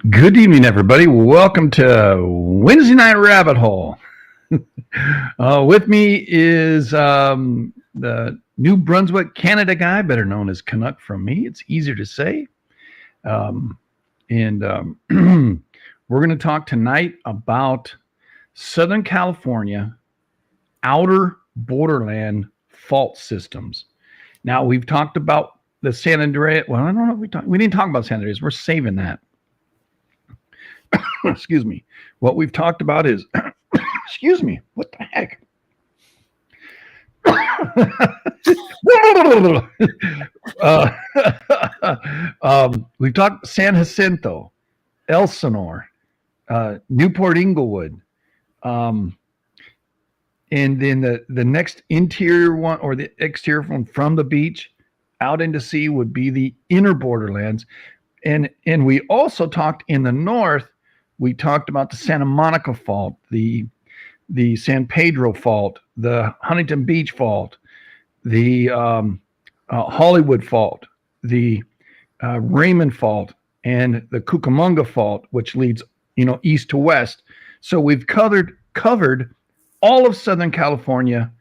Good evening, everybody. Welcome to Wednesday Night Rabbit Hole. With me is the New Brunswick, Canada guy, better known as Canuck from me. It's easier to say. Um, and we're going to talk tonight about Southern California outer borderland fault systems. Now, we've talked about the San Andreas. Well, I don't know if we didn't talk about San Andreas. We're saving that. Excuse me. What we've talked about is, excuse me, what the heck? uh, we've talked San Jacinto, Elsinore, Newport Inglewood, um, and then the next interior one or the exterior one from the beach out into sea would be the inner borderlands. And we also talked in the north. We talked about the Santa Monica Fault, the San Pedro Fault, the Huntington Beach Fault, the Hollywood Fault, the Raymond Fault, and the Cucamonga Fault, which leads east to west. So we've covered all of Southern California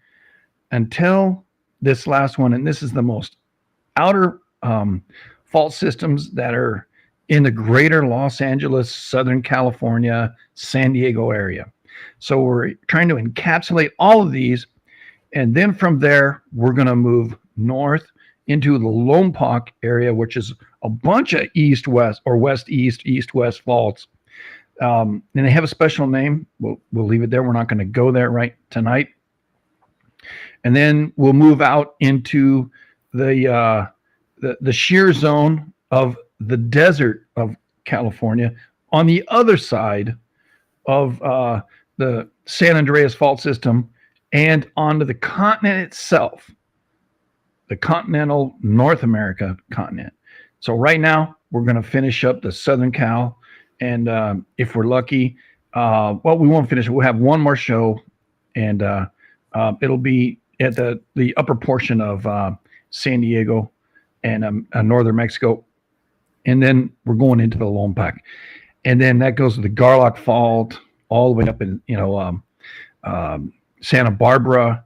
until this last one, and this is the most outer fault systems that are in the greater Los Angeles, Southern California, San Diego area. So we're trying to encapsulate all of these. And then from there, we're going to move north into the Lompoc area, which is a bunch of east-west or west-east, east-west faults. And they have a special name. We'll leave it there. We're not going to go there right tonight. And then we'll move out into the shear zone of the desert of California on the other side of the San Andreas fault system and onto the continent itself, the continental North America continent. So right now we're going to finish up the Southern Cal, and if we're lucky, we won't finish it. We'll have one more show, and it'll be at the upper portion of San Diego and northern Mexico, and then we're going into the Lompoc, and then that goes to the Garlock Fault all the way up in Santa Barbara,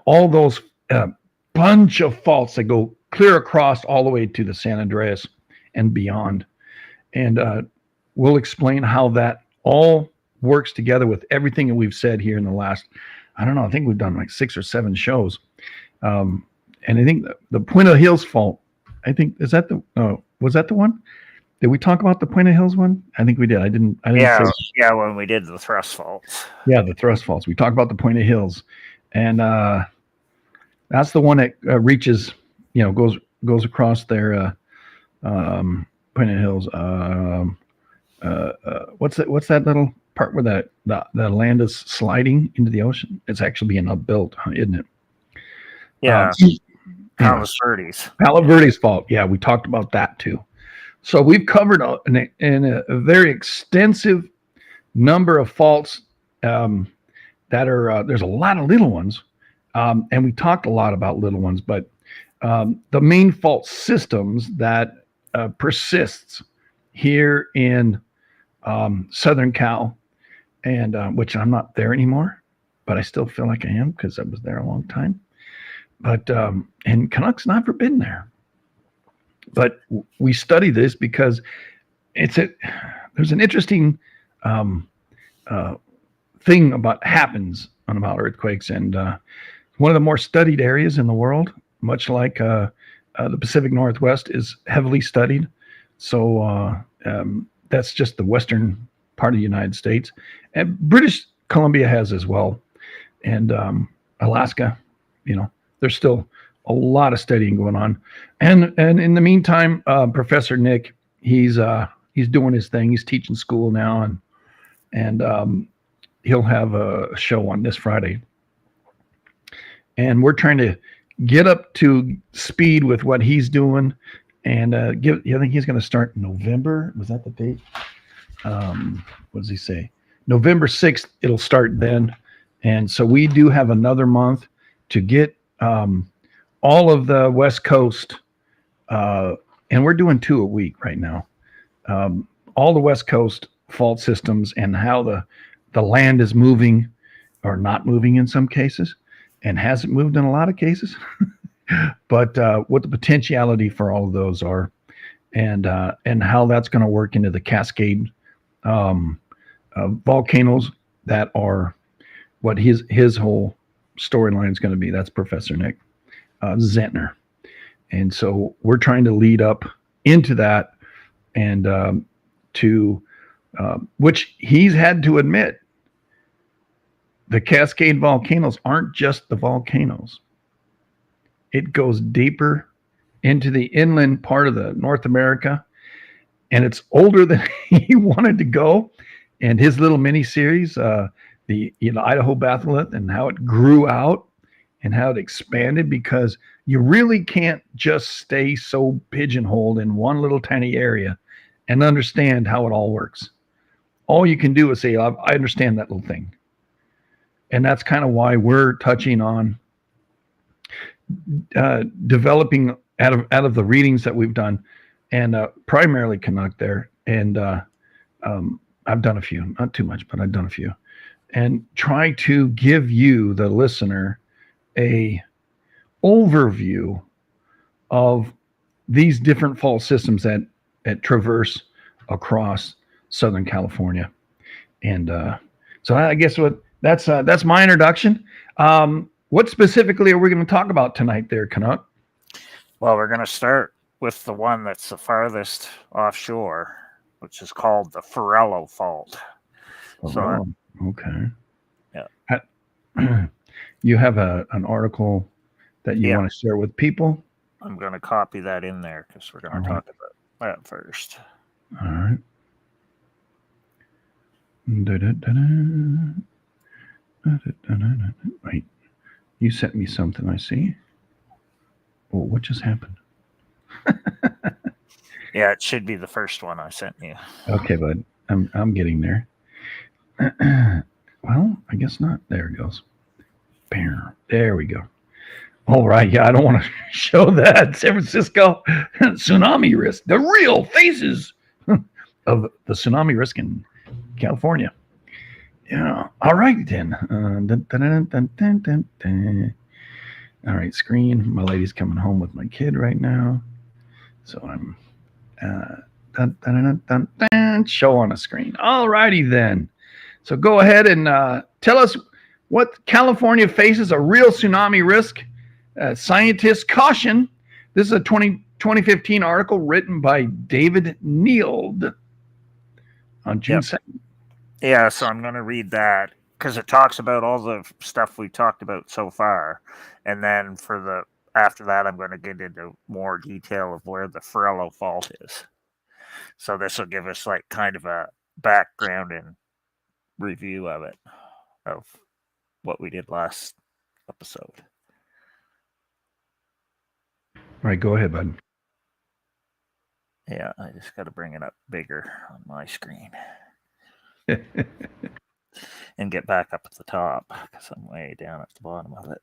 all those bunch of faults that go clear across all the way to the San Andreas and beyond, and we'll explain how that all works together with everything that we've said here in the last, I don't know, I think we've done like 6 or 7 shows. And I think the Point of Hills fault, I think, was that the one? Did we talk about the Point of Hills one? I think we did. I didn't Yeah, when we did the thrust faults. Yeah, the thrust faults. We talked about the Point of Hills. And that's the one that reaches, goes across there, Point of Hills. What's that little part where the land is sliding into the ocean? It's actually being upbuilt, isn't it? Yeah. Palos Verdes fault. Yeah, we talked about that too. So we've covered in a very extensive number of faults that are, there's a lot of little ones, and we talked a lot about little ones, but the main fault systems that persists here in Southern Cal, and which I'm not there anymore, but I still feel like I am because I was there a long time. But and Canuck's not forbidden there. But we study this because there's an interesting thing happens about earthquakes, and one of the more studied areas in the world, much like the Pacific Northwest is heavily studied. So that's just the western part of the United States, and British Columbia has as well, and Alaska. There's still a lot of studying going on, and in the meantime, Professor Nick, he's doing his thing. He's teaching school now, and he'll have a show on this Friday, and we're trying to get up to speed with what he's doing, and I think he's going to start in November. Was that the date? What does he say? November 6th. It'll start then, and so we do have another month to get all of the West Coast, and we're doing 2 a week right now. all the West Coast fault systems and how the land is moving or not moving in some cases, and hasn't moved in a lot of cases. But what the potentiality for all of those are, and how that's going to work into the Cascade um, volcanoes that are what his whole storyline is going to be. That's Professor Nick Zentner, and so we're trying to lead up into that, and to which he's had to admit, the Cascade volcanoes aren't just the volcanoes. It goes deeper into the inland part of the North America, and it's older than he wanted to go. And his little mini series, the Idaho batholith, and how it grew out and how it expanded, because you really can't just stay so pigeonholed in one little tiny area and understand how it all works. All you can do is say, I understand that little thing. And that's kind of why we're touching on developing out of the readings that we've done, and primarily Canuck there. And I've done a few, not too much, but I've done a few, and try to give you, the listener, a overview of these different fault systems that traverse across Southern California. And so I guess that's my introduction. What specifically are we going to talk about tonight there, Canuck? Well, we're going to start with the one that's the farthest offshore, which is called the Farello Fault. So, okay. Yeah. You have an article that you want to share with people? I'm going to copy that in there because we're going to talk about that first. All right. Wait, you sent me something, I see. Oh, what just happened? Yeah, it should be the first one I sent you. Okay, bud. I'm getting there. Well, I guess not. There it goes. Bam. There we go. All right. Yeah, I don't want to show that. San Francisco tsunami risk. The real faces of the tsunami risk in California. Yeah. All right, then. All right, screen. My lady's coming home with my kid right now. So I'm show on a screen. All righty, then. So go ahead and tell us what California faces a real tsunami risk. Scientists caution. This is a 2015 article written by David Neild on June 2nd. Yeah, so I'm going to read that because it talks about all the stuff we talked about so far. And then after that, I'm going to get into more detail of where the Farello Fault is. So this will give us like kind of a background and review of it, of what we did last episode. All right, go ahead, bud. Yeah, I just got to bring it up bigger on my screen. And get back up at the top because I'm way down at the bottom of it.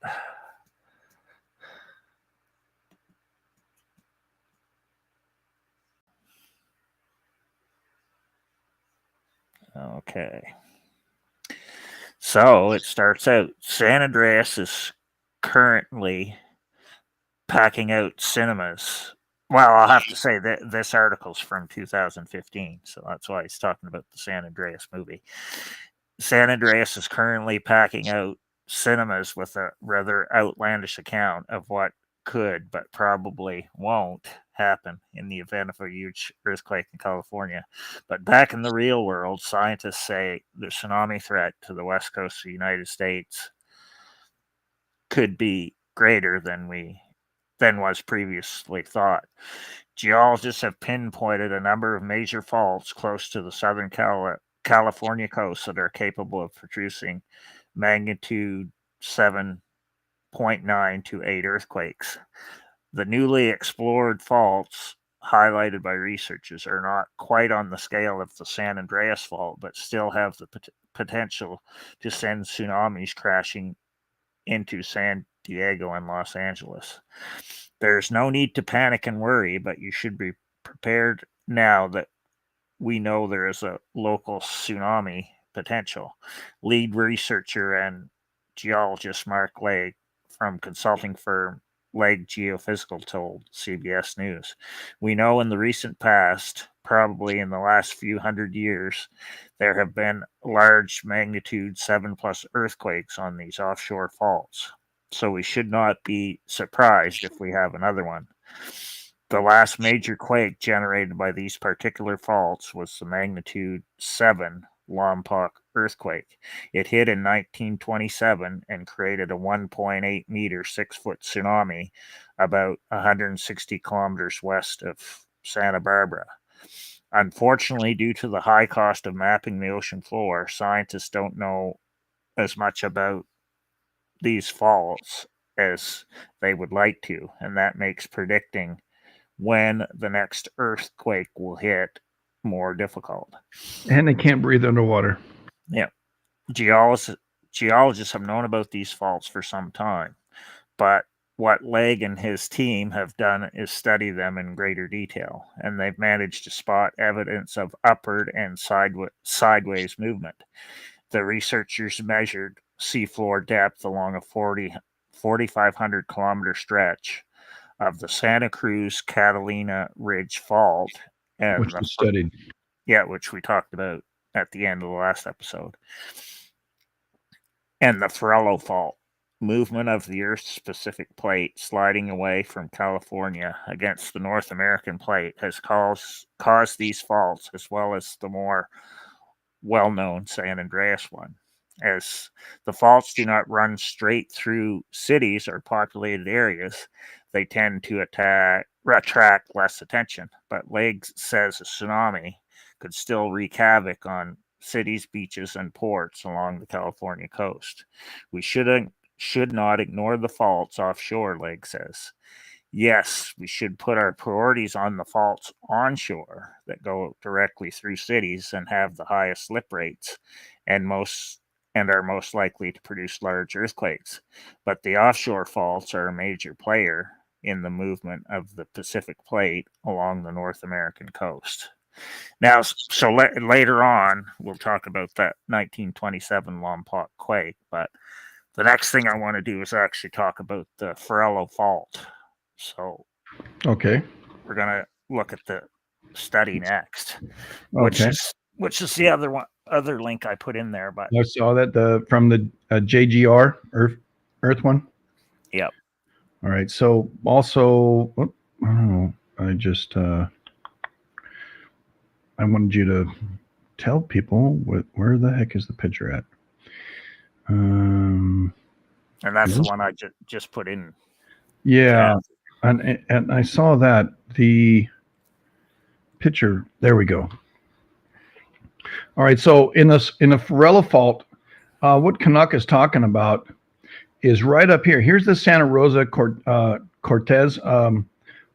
Okay. So it starts out, San Andreas is currently packing out cinemas. Well, I'll have to say that this article's from 2015, so that's why he's talking about the San Andreas movie. San Andreas is currently packing out cinemas with a rather outlandish account of what could, but probably won't, happen in the event of a huge earthquake in California. But back in the real world, scientists say the tsunami threat to the west coast of the United States could be greater than was previously thought. Geologists have pinpointed a number of major faults close to the southern California coast that are capable of producing magnitude 7.9 to 8 earthquakes. The newly explored faults highlighted by researchers are not quite on the scale of the San Andreas fault, but still have the potential to send tsunamis crashing into San Diego and Los Angeles. There's no need to panic and worry, but you should be prepared now that we know there is a local tsunami potential. Lead researcher and geologist Mark Legg from consulting firm Legg Geophysical told CBS News. We know in the recent past, probably in the last few hundred years, there have been large magnitude 7 plus earthquakes on these offshore faults. So we should not be surprised if we have another one. The last major quake generated by these particular faults was the magnitude 7 Lompoc earthquake. It hit in 1927 and created a 1.8 meter, 6-foot tsunami about 160 kilometers west of Santa Barbara. Unfortunately, due to the high cost of mapping the ocean floor, scientists don't know as much about these faults as they would like to, and that makes predicting when the next earthquake will hit more difficult. And they can't breathe underwater. Yeah. Geologists have known about these faults for some time, but what Legg and his team have done is study them in greater detail, and they've managed to spot evidence of upward and sideways movement. The researchers measured seafloor depth along a 4,500 kilometer stretch of the Santa Cruz Catalina Ridge Fault, and Which was studied. which we talked about at the end of the last episode, and the Farello Fault. Movement of the Earth's Pacific plate sliding away from California against the North American plate has caused these faults, as well as the more well-known San Andreas one. As the faults do not run straight through cities or populated areas, they tend to attract less attention. But Legg says a tsunami could still wreak havoc on cities, beaches, and ports along the California coast. We should not ignore the faults offshore, Legg says. Yes, we should put our priorities on the faults onshore that go directly through cities and have the highest slip rates and are most likely to produce large earthquakes. But the offshore faults are a major player in the movement of the Pacific plate along the North American coast. Now, so later on, we'll talk about that 1927 Lompoc quake, but the next thing I want to do is actually talk about the Farello Fault. So, okay, we're gonna look at the study next, which is the other link I put in there. But I saw that from the JGR Earth one. Yep. All right. So also, I just I wanted you to tell people where the heck is the picture at. And that's the one I just put in. Yeah. And I saw that the picture. There we go. All right. So in the Farello Fault, what Canuck is talking about is right up here. Here's the Santa Rosa Cortez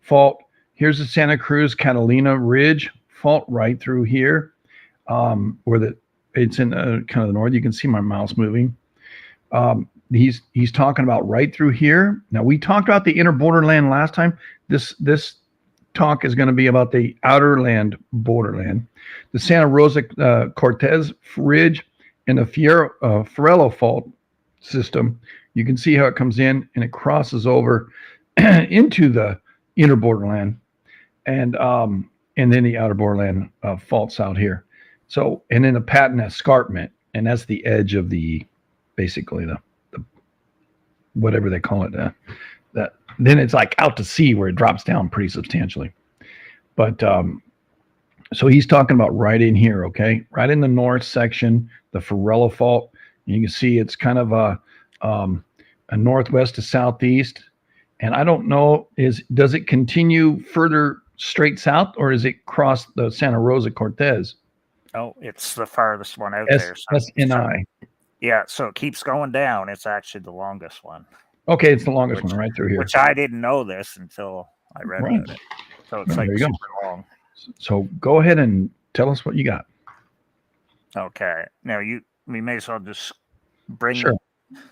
Fault. Here's the Santa Cruz Catalina Ridge Fault right through here, where it's in kind of the north. You can see my mouse moving. He's talking about right through here. Now we talked about the inner borderland last time. This talk is going to be about the outer land borderland, the Santa Rosa Cortez Ridge, and the Farello Fault system. You can see how it comes in and it crosses over into the inner borderland, and then the outer borderland faults out here. So, and then the Patton Escarpment, and that's the edge of basically the whatever they call it. That then it's like out to sea where it drops down pretty substantially. But so he's talking about right in here, okay, right in the north section, the Farello Fault. You can see it's kind of a northwest to southeast, and I don't know does it continue further straight south, or is it cross the Santa Rosa Cortez? Oh, it's the farthest one out there. SNI. Yeah, so it keeps going down. It's actually the longest one. Okay, it's the longest one right through here. Which I didn't know this until I read about it. So it's like super long. So go ahead and tell us what you got. Okay. Now we may as well just bring the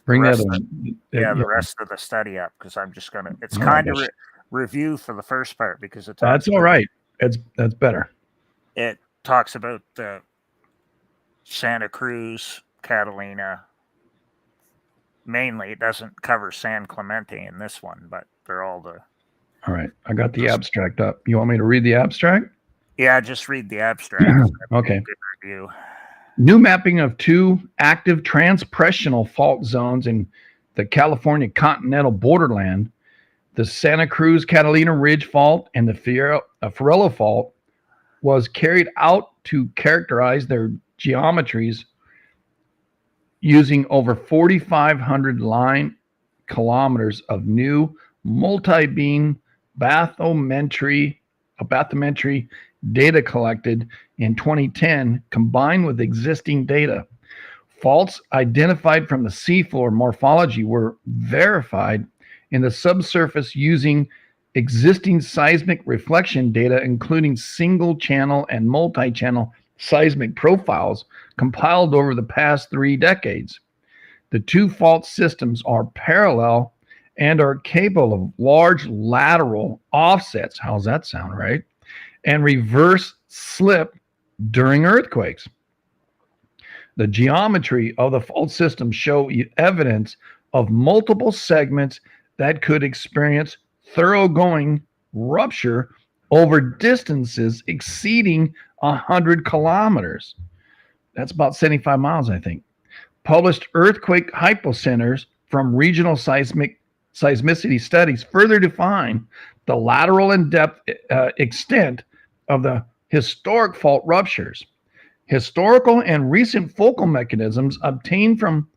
rest of the study up, because I'm just gonna. It's kind of review for the first part because that's all right. That's better. talks about the Santa Cruz, Catalina. Mainly, it doesn't cover San Clemente in this one, but they're all the. All right. I got the abstract up. You want me to read the abstract? Yeah, just read the abstract. Okay. Good review. New mapping of two active transpressional fault zones in the California continental borderland, the Santa Cruz Catalina Ridge Fault and the Fiorello Fault, was carried out to characterize their geometries using over 4,500 line kilometers of new multi-beam bathymetry data collected in 2010 combined with existing data. Faults identified from the seafloor morphology were verified in the subsurface using existing seismic reflection data, including single channel and multi-channel seismic profiles compiled over the past 3 decades. The two fault systems are parallel and are capable of large lateral offsets. How's that sound, right? And reverse slip during earthquakes. The geometry of the fault system show evidence of multiple segments that could experience thoroughgoing rupture over distances exceeding 100 kilometers. That's about 75 miles, I think. Published earthquake hypocenters from regional seismicity studies further define the lateral and depth extent of the historic fault ruptures. Historical and recent focal mechanisms obtained from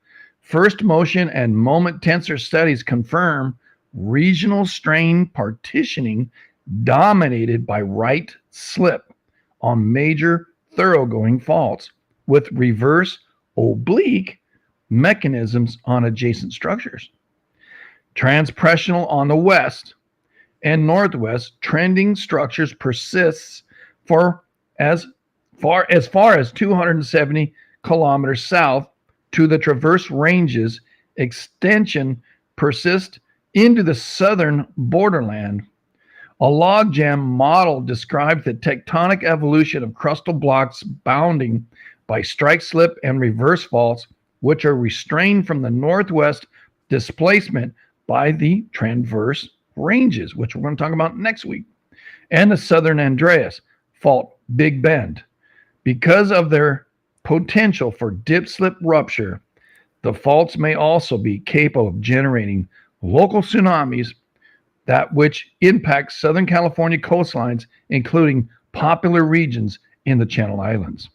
first motion and moment tensor studies confirm regional strain partitioning dominated by right slip on major thoroughgoing faults with reverse oblique mechanisms on adjacent structures. Transpressional on the west and northwest trending structures persists for as far as 270 kilometers south to the Traverse Ranges. Extension persists into the southern borderland. A logjam model describes the tectonic evolution of crustal blocks bounding by strike slip and reverse faults, which are restrained from the northwest displacement by the transverse ranges, which we're going to talk about next week, and the southern Andreas Fault Big Bend. Because of their potential for dip slip rupture, the faults may also be capable of generating local tsunamis that which impact Southern California coastlines, including popular regions in the Channel Islands.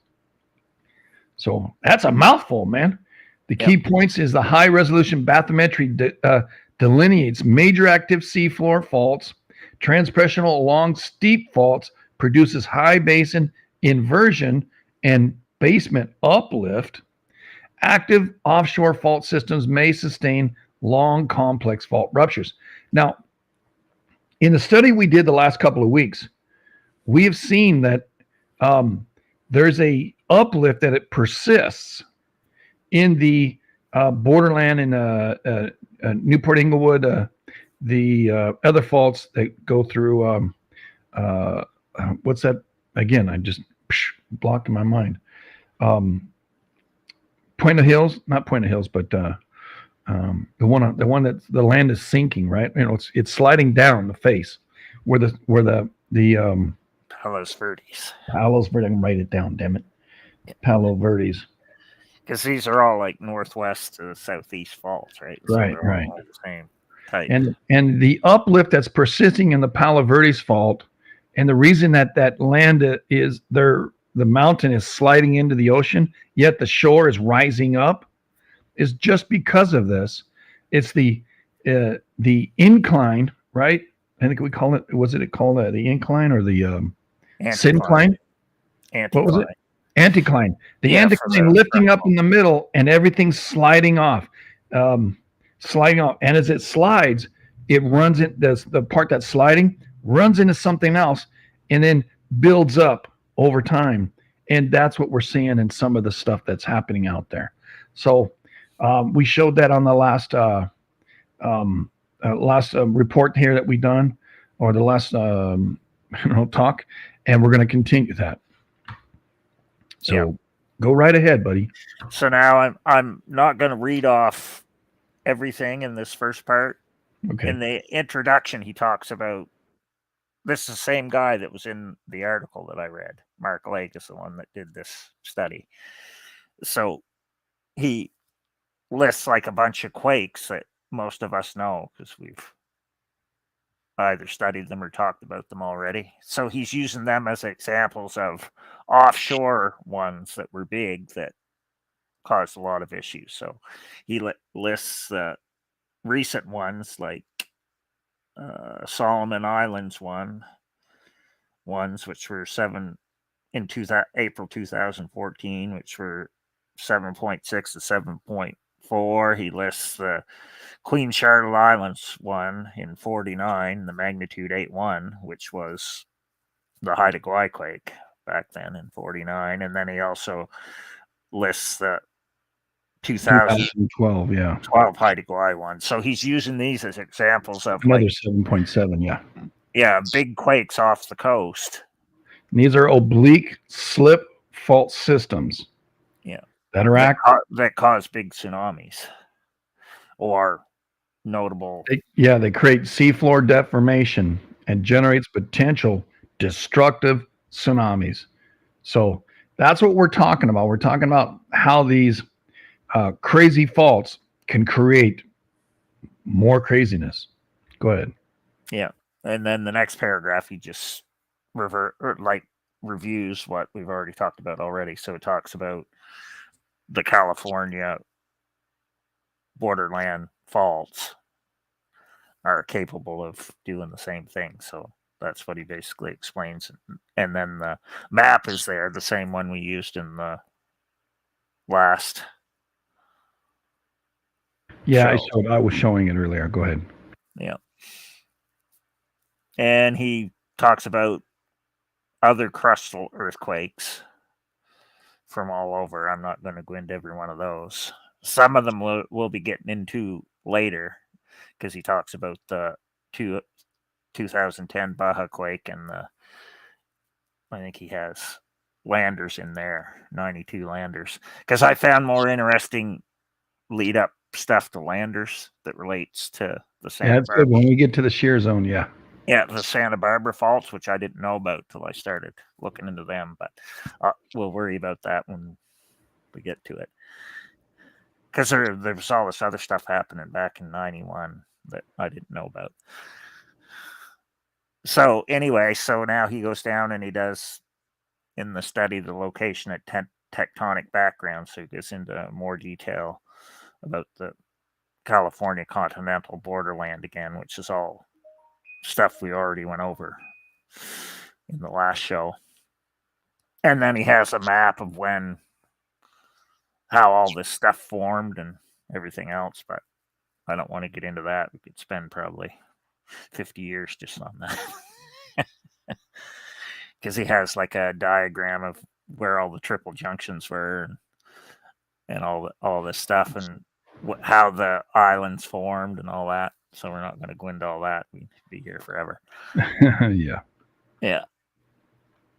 So that's a mouthful, man. The key points is the high resolution bathymetry delineates major active seafloor faults. Transpressional along steep faults produces high basin inversion and basement uplift. Active offshore fault systems may sustain long complex fault ruptures. Now, in the study we did the last couple of weeks, we have seen that there's a uplift that it persists in the Borderland and Newport Inglewood, the other faults that go through what's that again? I just blocked in my mind. Point of Hills, not Point of Hills, but the one that the land is sinking, right? You know, it's sliding down the face where the Palos Verdes. Palos Verdes. I can write it down, damn it. Palo Verdes. Because these are all like northwest to southeast faults, right? So Right. all the same type. And the uplift that's persisting in the Palo Verdes fault, and the reason that land is there, the mountain is sliding into the ocean, yet the shore is rising up, is just because of this. It's the incline, right? I think we call it. Was it called the incline or the syncline? What was it? Anticline. The anticline lifting up in the middle, and everything's sliding off. And as it slides, it runs it. The part that's sliding runs into something else, and then builds up over time. And that's what we're seeing in some of the stuff that's happening out there. So we showed that on the last report here that we done, or the last talk, and we're going to continue that. So go right ahead, buddy. So now I'm not going to read off everything in this first part. Okay. In the introduction, he talks about this is the same guy that was in the article that I read. Mark Lake is the one that did this study. So he lists like a bunch of quakes that most of us know because we've either studied them or talked about them already. So he's using them as examples of offshore ones that were big that caused a lot of issues. So he lists recent ones like Solomon Islands ones which were April 2014, which were 7.6 to 7.4. He lists the Queen Charlotte Islands one in 49, the magnitude 8.1, which was the Haida Gwaii quake back then in 49. And then he also lists the 2012, yeah. 12 Haida Gwaii one. So he's using these as examples of Another 7.7, yeah. Yeah, big quakes off the coast. And these are oblique slip fault systems. Yeah. That are active. That cause big tsunamis or notable. They create seafloor deformation and generates potential destructive tsunamis. So that's what we're talking about. We're talking about how these crazy faults can create more craziness. Go ahead. Yeah. And then the next paragraph, he just reviews what we've already talked about already. So it talks about the California borderland faults are capable of doing the same thing. So that's what he basically explains. And then the map is there, the same one we used in the last. Yeah, show. I was showing it earlier. Go ahead. Yeah. And he talks about other crustal earthquakes from all over. I'm not going to go into every one of those. Some of them we'll be getting into later because he talks about the 2010 Baja quake and I think he has landers in there, 92 landers. Because I found more interesting lead up stuff to landers that relates to the Santa That's Barbara. good. When we get to the shear zone, yeah. Yeah, the Santa Barbara faults, which I didn't know about till I started looking into them. But we'll worry about that when we get to it. Because there was all this other stuff happening back in 91 that I didn't know about. So anyway, so now he goes down and he does in the study the location at tectonic background. So he gets into more detail about the California continental borderland again, which is all stuff we already went over in the last show. And then he has a map of how all this stuff formed and everything else, but I don't want to get into that. We could spend probably 50 years just on that. Because he has like a diagram of where all the triple junctions were and all this stuff and how the islands formed and all that. So we're not going to go into all that. We'd be here forever. Yeah. Yeah.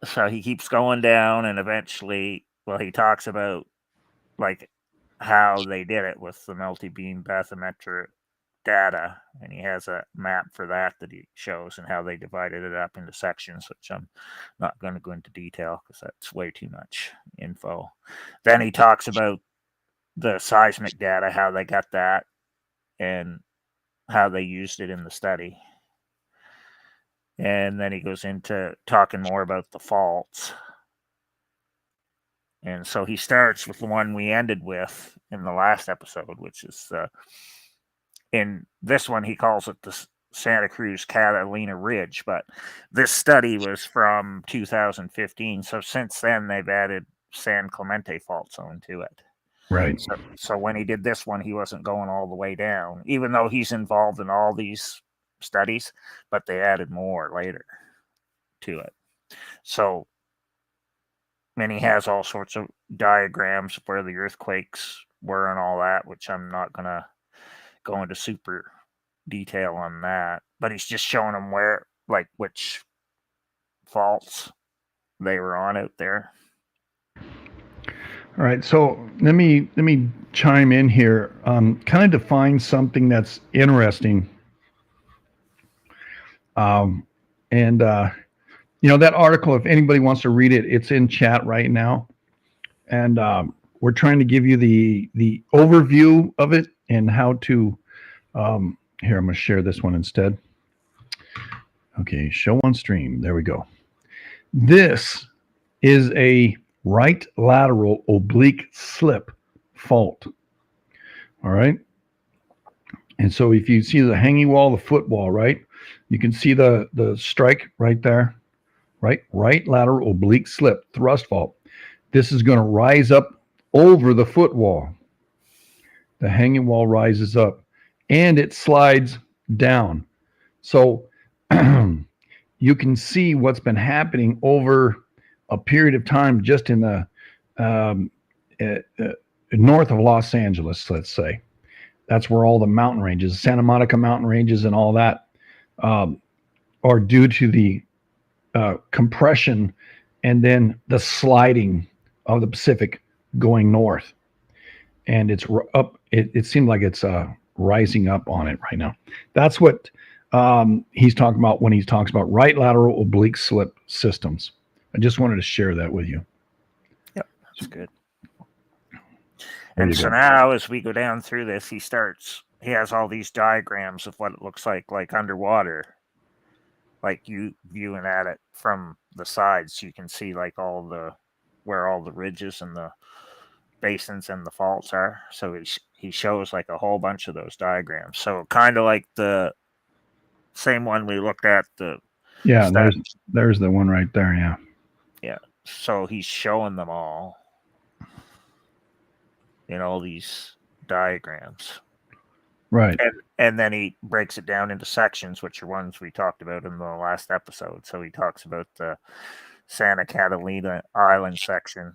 So he keeps going down and eventually, he talks about like how they did it with the multi-beam bathymetric data, and he has a map for that he shows and how they divided it up into sections, which I'm not going to go into detail because that's way too much info. Then he talks about the seismic data, how they got that, and how they used it in the study. And then he goes into talking more about the faults. And so he starts with the one we ended with in the last episode, which is in this one, he calls it the Santa Cruz Catalina Ridge. But this study was from 2015. So since then, they've added San Clemente fault zone to it. Right. So when he did this one, he wasn't going all the way down, even though he's involved in all these studies, but they added more later to it. So, and he has all sorts of diagrams of where the earthquakes were and all that, which I'm not going to go into super detail on that. But he's just showing them which faults they were on out there. All right, so let me chime in here. Kind of define something that's interesting. Um, and that article, if anybody wants to read it, it's in chat right now, and we're trying to give you the overview of it and how to. Here, I'm going to share this one instead. Okay, show on stream. There we go. This is a right lateral oblique slip fault. All right. And so if you see the hanging wall, the foot wall, right, you can see the strike right there, right lateral oblique slip thrust fault. This is going to rise up over the foot wall. The hanging wall rises up and it slides down. So you can see what's been happening over a period of time just in the um, uh, uh, north of Los Angeles, let's say. That's where all the mountain ranges, Santa Monica mountain ranges, and all that um, are due to the compression and then the sliding of the Pacific going north. And it's up. It seemed like it's rising up on it right now. That's what he's talking about when he talks about right lateral oblique slip systems. I just wanted to share that with you. Yep, that's good. There And you so go. now, as we go down through this, he has all these diagrams of what it looks like underwater, like you viewing at it from the sides. You can see like where all the ridges and the basins and the faults are. So he shows like a whole bunch of those diagrams. So kind of like the same one we looked at, the Yeah, stat. there's the one right there. Yeah. Yeah. So he's showing them all in all these diagrams. Right. And then he breaks it down into sections, which are ones we talked about in the last episode. So he talks about the Santa Catalina Island section,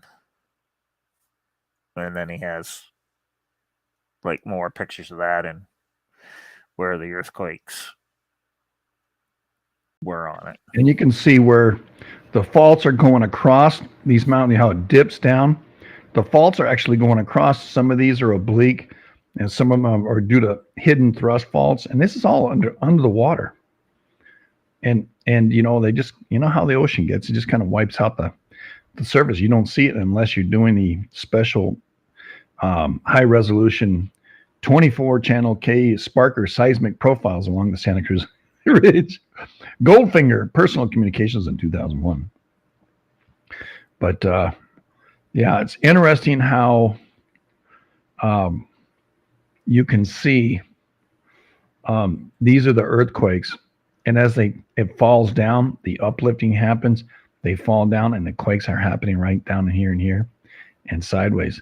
and then he has like more pictures of that and where the earthquakes were on it. And you can see where the faults are going across these mountains, how it dips down. The faults are actually going across. Some of these are oblique, and some of them are due to hidden thrust faults. And this is all under the water. And they just how the ocean gets. It just kind of wipes out the surface. You don't see it unless you're doing the special high resolution 24 channel K Sparker seismic profiles along the Santa Cruz Ridge. Goldfinger Personal Communications in 2001. But yeah, it's interesting how you can see these are the earthquakes, and as it falls down, the uplifting happens. They fall down, and the quakes are happening right down here and here, and sideways.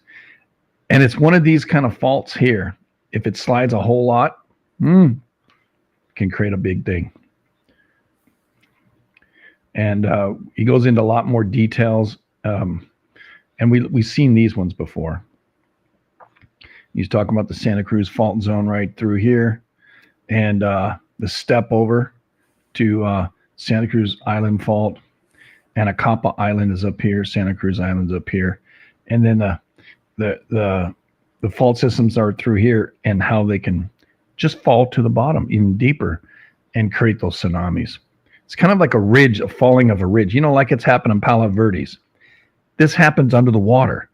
And it's one of these kind of faults here. If it slides a whole lot, can create a big thing. And he goes into a lot more details. And we've seen these ones before. He's talking about the Santa Cruz fault zone right through here, and the step over to Santa Cruz Island fault, and Acapa Island is up here. Santa Cruz Island's up here, and then the fault systems are through here, and how they can just fall to the bottom even deeper and create those tsunamis. It's kind of like a ridge, a falling of a ridge, like it's happened in Palo Verdes. This happens under the water.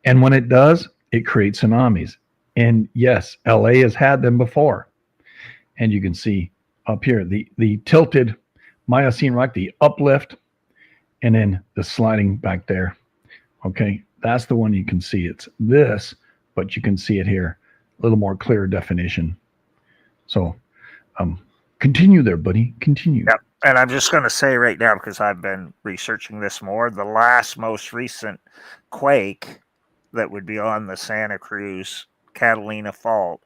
And when it does, it creates tsunamis. And yes, LA has had them before. And you can see up here the tilted Miocene rock, the uplift, and then the sliding back there. Okay, that's the one you can see. It's this, but you can see it here, a little more clear definition. So continue there, buddy. Continue. Yep. And I'm just going to say right now, because I've been researching this more, the most recent quake that would be on the Santa Cruz Catalina fault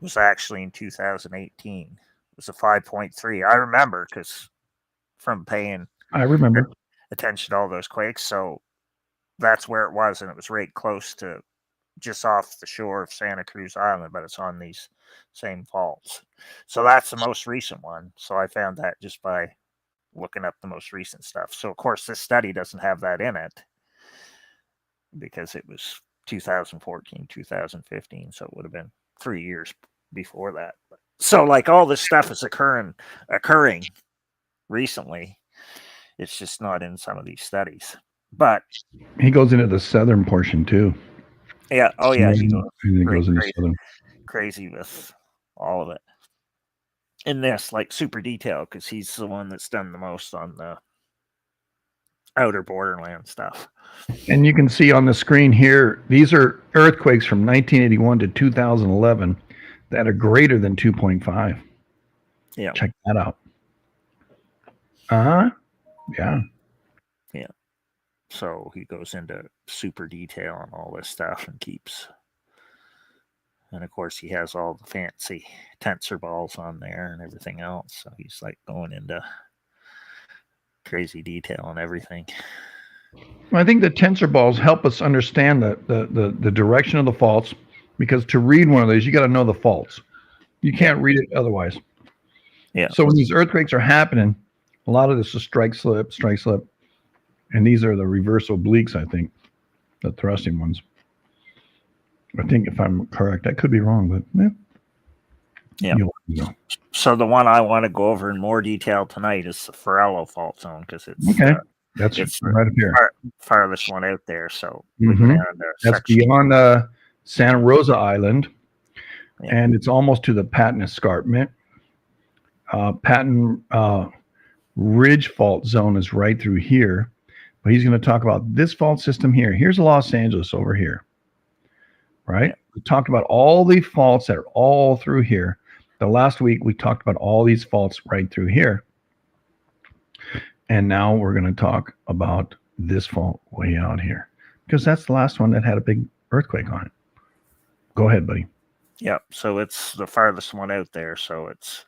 was actually in 2018. It was a 5.3. I remember because from paying attention to all those quakes. So that's where it was, and it was right close to just off the shore of Santa Cruz Island, but it's on these same faults. So that's the most recent one. So I found that just by looking up the most recent stuff. So of course this study doesn't have that in it. because it was 2014, 2015, so it would have been 3 years before that. So like all this stuff is occurring recently. It's just not in some of these studies. But He goes into the southern portion too. yeah, oh yeah, he goes And he right goes into southern. crazy with all of it. In this, like super detail, because he's the one that's done the most on the outer borderland stuff. And you can see on the screen here, these are earthquakes from 1981 to 2011 that are greater than 2.5. Yeah. Check that out. Uh-huh. Yeah. Yeah. So he goes into super detail on all this stuff and keeps. And of course, he has all the fancy tensor balls on there and everything else. So he's like going into crazy detail on everything. Well, I think the tensor balls help us understand the direction of the faults, because to read one of those, you got to know the faults. You can't read it otherwise. Yeah. So when these earthquakes are happening, a lot of this is strike slip, and these are the reverse obliques, I think, the thrusting ones. I think if I'm correct, I could be wrong, but yeah. You know. So the one I want to go over in more detail tonight is the Farello fault zone, because it's okay. That's it's right up here. Farthest one out there. So that's beyond Santa Rosa Island, and it's almost to the Patton Escarpment. Patton Ridge fault zone is right through here, but he's going to talk about this fault system here. Here's Los Angeles over here, right? Yeah. We talked about all the faults that are all through here. The last week we talked about all these faults right through here. And now we're going to talk about this fault way out here, because that's the last one that had a big earthquake on it. Go ahead, buddy. Yep. So it's the farthest one out there. So it's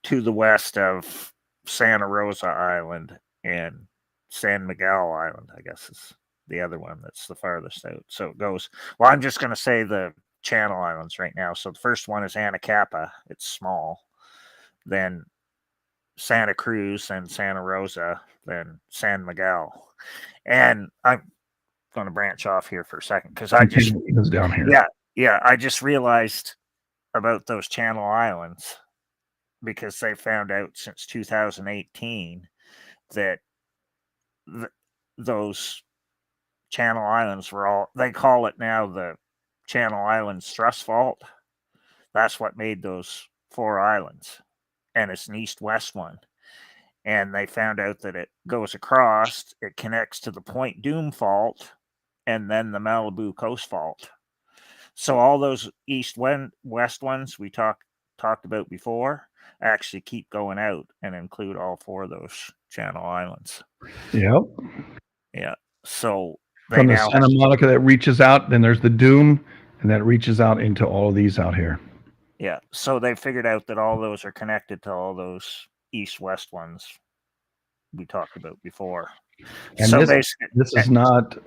to the west of Santa Rosa Island and San Miguel Island, I guess is the other one that's the farthest out. So it goes, well, I'm just going to say the Channel Islands right now. So the first one is Anacapa. It's small. Then Santa Cruz, then Santa Rosa, then San Miguel. And I'm going to branch off here for a second, because I just down here. Yeah, I just realized about those Channel Islands, because they found out since 2018 that those Channel Islands were all, they call it now the Channel Islands thrust fault. That's what made those 4 islands. And it's an east-west one. And they found out that it goes across, it connects to the Point Doom fault, and then the Malibu Coast fault. So all those east-west ones we talked about before actually keep going out and include all 4 of those Channel Islands. Yep. Yeah. So from the Santa Monica that reaches out, then there's the Doom, and that reaches out into all of these out here. Yeah. So they figured out that all those are connected to all those east-west ones we talked about before. And so this is not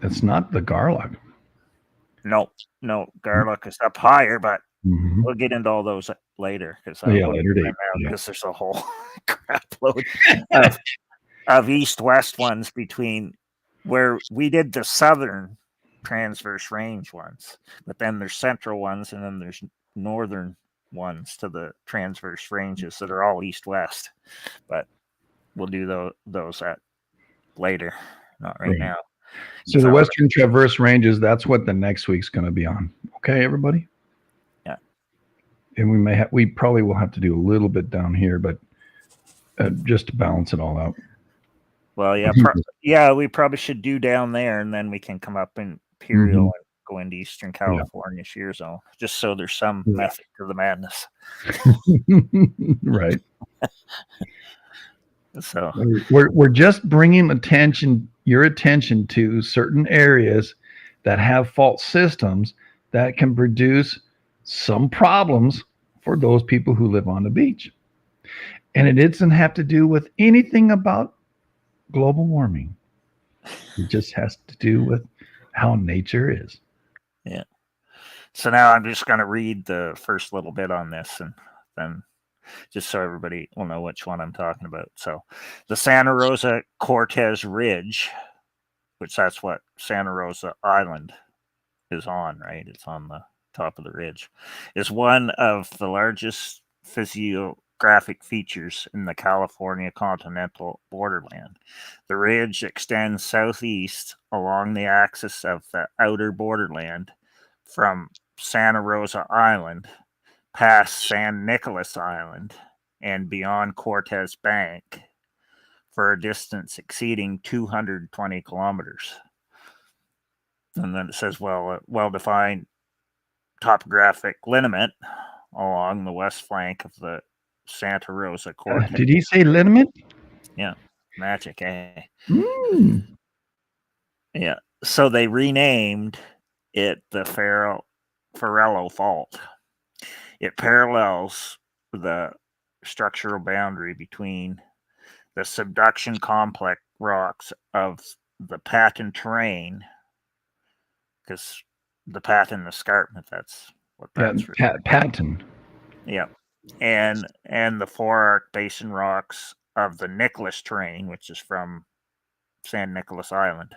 it's not the Garlock. No, Garlock is up higher, but we'll get into all those later, because later date, because there's a whole crap load of east-west ones between where we did the southern transverse range ones, but then there's central ones, and then there's northern ones to the transverse ranges that are all east-west. But we'll do those at later, not right now. So the Western Traverse Ranges, that's what the next week's going to be on. Okay, everybody? Yeah. And we probably will have to do a little bit down here, but just to balance it all out. Well, yeah, we probably should do down there, and then we can come up in Imperial and go into Eastern California shear zone, just so there's some method to the madness. Right. So we're just bringing your attention to certain areas that have fault systems that can produce some problems for those people who live on the beach. And it doesn't have to do with anything about global warming. It just has to do with how nature is. Yeah. So now I'm just going to read the first little bit on this, and then just so everybody will know which one I'm talking about. So the Santa Rosa Cortez Ridge, which that's what Santa Rosa Island is on, right? It's on the top of the ridge, is one of the largest physiographic features in the California continental borderland. The ridge extends southeast along the axis of the outer borderland from Santa Rosa Island past San Nicolas Island and beyond Cortez Bank for a distance exceeding 220 kilometers. And then it says, well-defined topographic lineament along the west flank of the Santa Rosa Cortez. Did he say liniment? Yeah, magic, eh? Mm. Yeah. So they renamed it the Farello Fault. It parallels the structural boundary between the subduction complex rocks of the Patton terrain, because the Patton escarpment, that's what that's Patton. Yeah. And the Forearc Basin rocks of the Nicholas terrain, which is from San Nicolas Island.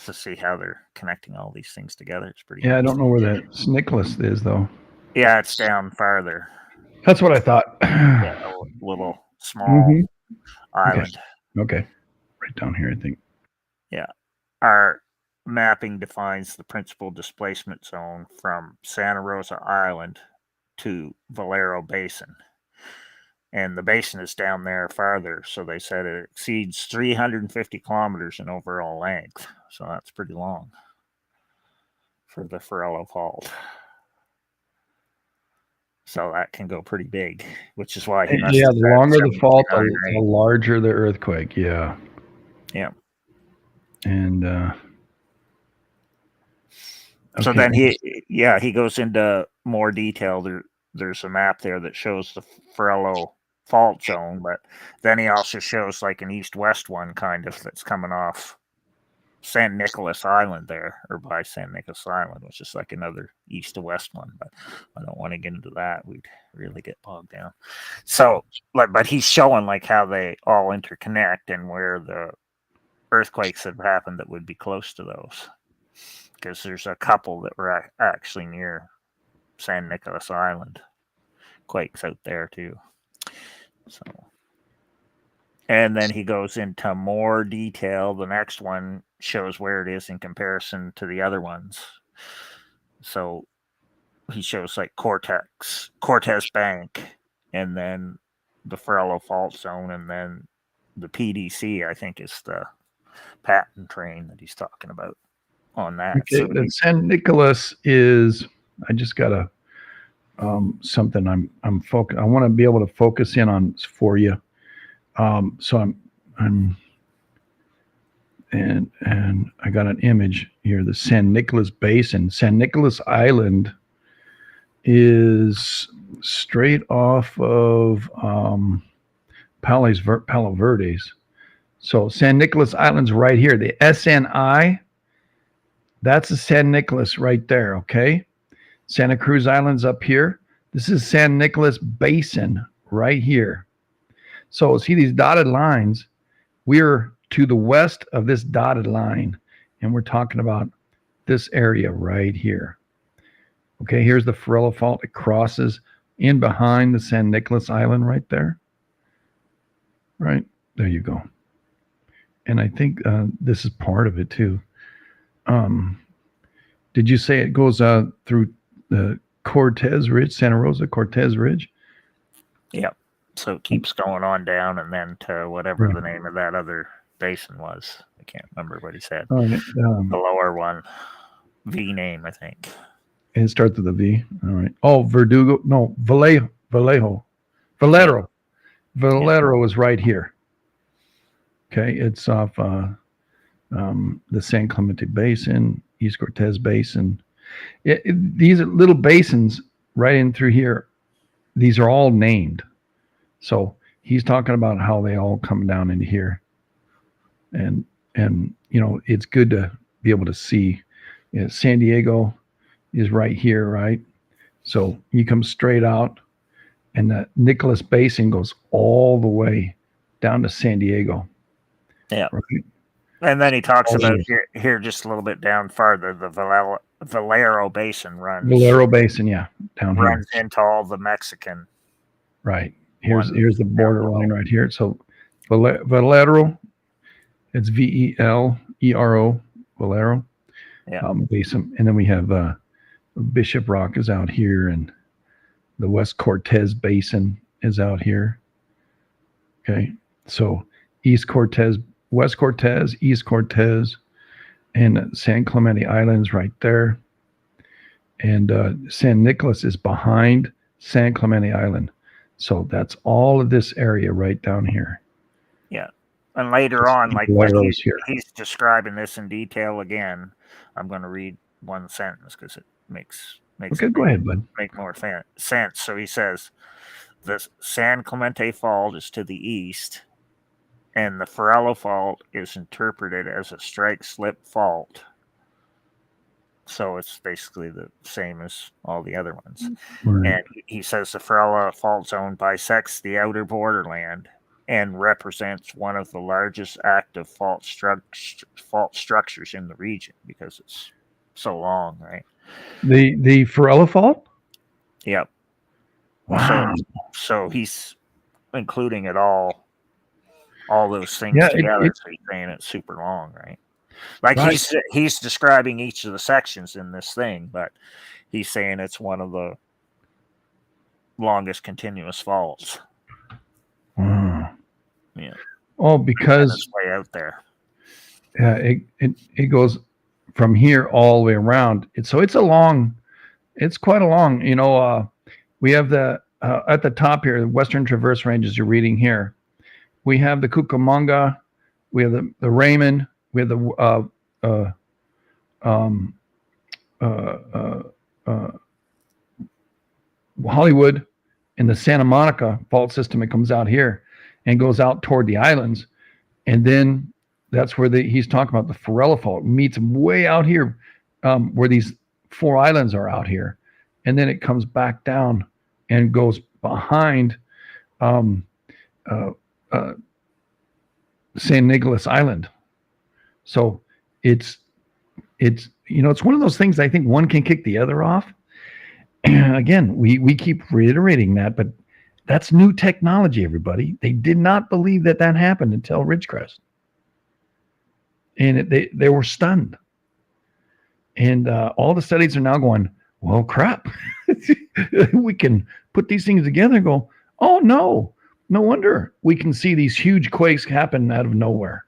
To see how they're connecting all these things together. It's pretty I don't know where that Nicholas is, though. Yeah, it's down farther. That's what I thought. Yeah, a little small island. Okay. Right down here, I think. Yeah. Our mapping defines the principal displacement zone from Santa Rosa Island to Valero Basin. And the basin is down there farther, so they said it exceeds 350 kilometers in overall length. So that's pretty long for the Farello Fault. So that can go pretty big, which is why he must the longer the fault, the larger the earthquake. Yeah. Yeah. And so then he goes into more detail. There's a map there that shows the Farello Fault zone, but then he also shows like an east-west one kind of that's coming off San Nicolas Island there, or by San Nicolas Island, which is like another east to west one, but I don't want to get into that. We'd really get bogged down. So, but he's showing like how they all interconnect and where the earthquakes have happened that would be close to those. Because there's a couple that were actually near San Nicolas Island. Quakes out there too. So, and then he goes into more detail. The next one shows where it is in comparison to the other ones. So he shows like Cortez Bank, and then the Farello Fault Zone, and then the PDC, I think, is the Patton train that he's talking about on that. Okay, so San Nicolas is, I just got a something I'm focused. I want to be able to focus in on for you. So I'm and I got an image here. The San Nicolas Basin, San Nicolas Island, is straight off of Palo Verdes. So San Nicolas Island's right here. The SNI, that's the San Nicolas right there. Okay. Santa Cruz Island's up here. This is San Nicolas Basin right here. So see these dotted lines? We're to the west of this dotted line, and we're talking about this area right here. Okay, here's the Farello Fault. It crosses in behind the San Nicolas Island right there. Right, there you go. And I think this is part of it too. Did you say it goes through the Cortez Ridge, Santa Rosa Cortez Ridge? Yeah. So it keeps going on down and then to whatever the name of that other basin was. I can't remember what he said. The lower one. V name, I think. It starts with a V. All right. Oh, Verdugo. No, Vallejo. Valero is right here. Okay. It's off the San Clemente Basin, East Cortez Basin. These are little basins right in through here. These are all named. So he's talking about how they all come down into here. And you know, it's good to be able to see. San Diego is right here, right? So you come straight out, and the Nicolas Basin goes all the way down to San Diego. Yeah. Right? And then he talks all about those. here just a little bit down farther, the Valero Basin Valero Basin, yeah, down here. runs into all the Mexican Right. ones Here's the down borderline below. right here. So Valero, it's Velero, Valero Yeah. Basin, and then we have Bishop Rock is out here, and the West Cortez Basin is out here. Okay, so East Cortez, West Cortez, East Cortez, and San Clemente Islands right there, and San Nicolas is behind San Clemente Island. So that's all of this area right down here. Yeah. And later Just on, like when Valero's here. he's describing this in detail again, I'm going to read one sentence because it makes Okay, it go ahead, bud. make more sense. So he says, the San Clemente Fault is to the east, and the Farello Fault is interpreted as a strike-slip fault. So it's basically the same as all the other ones. Right. And he says the Farella Fault Zone bisects the outer borderland and represents one of the largest active fault structures in the region because it's so long, right? The Farella Fault. Yep. Wow. So he's including it all those things Yeah. together. So he's saying it's super long, right? Like Right. he's describing each of the sections in this thing, but he's saying it's one of the longest continuous faults. Wow. Yeah. Oh, And because it's way out there. it goes from here all the way around. It's quite a long. We have the at the top here, the Western Traverse Ranges. You're reading here. We have the Cucamonga, we have the Raymond, we have the um, uh, uh, Hollywood, and the Santa Monica fault system. It comes out here and goes out toward the islands, and then that's where he's talking about the Farella Fault meets way out here, where these four islands are out here, and then it comes back down and goes behind um, uh, uh, San Nicolas Island. So it's it's one of those things. I think one can kick the other off. Again, we keep reiterating that, but that's new technology. Everybody, they did not believe that happened until Ridgecrest, and they were stunned. And all the studies are now going, well, crap. We can put these things together and go, oh no wonder we can see these huge quakes happen out of nowhere,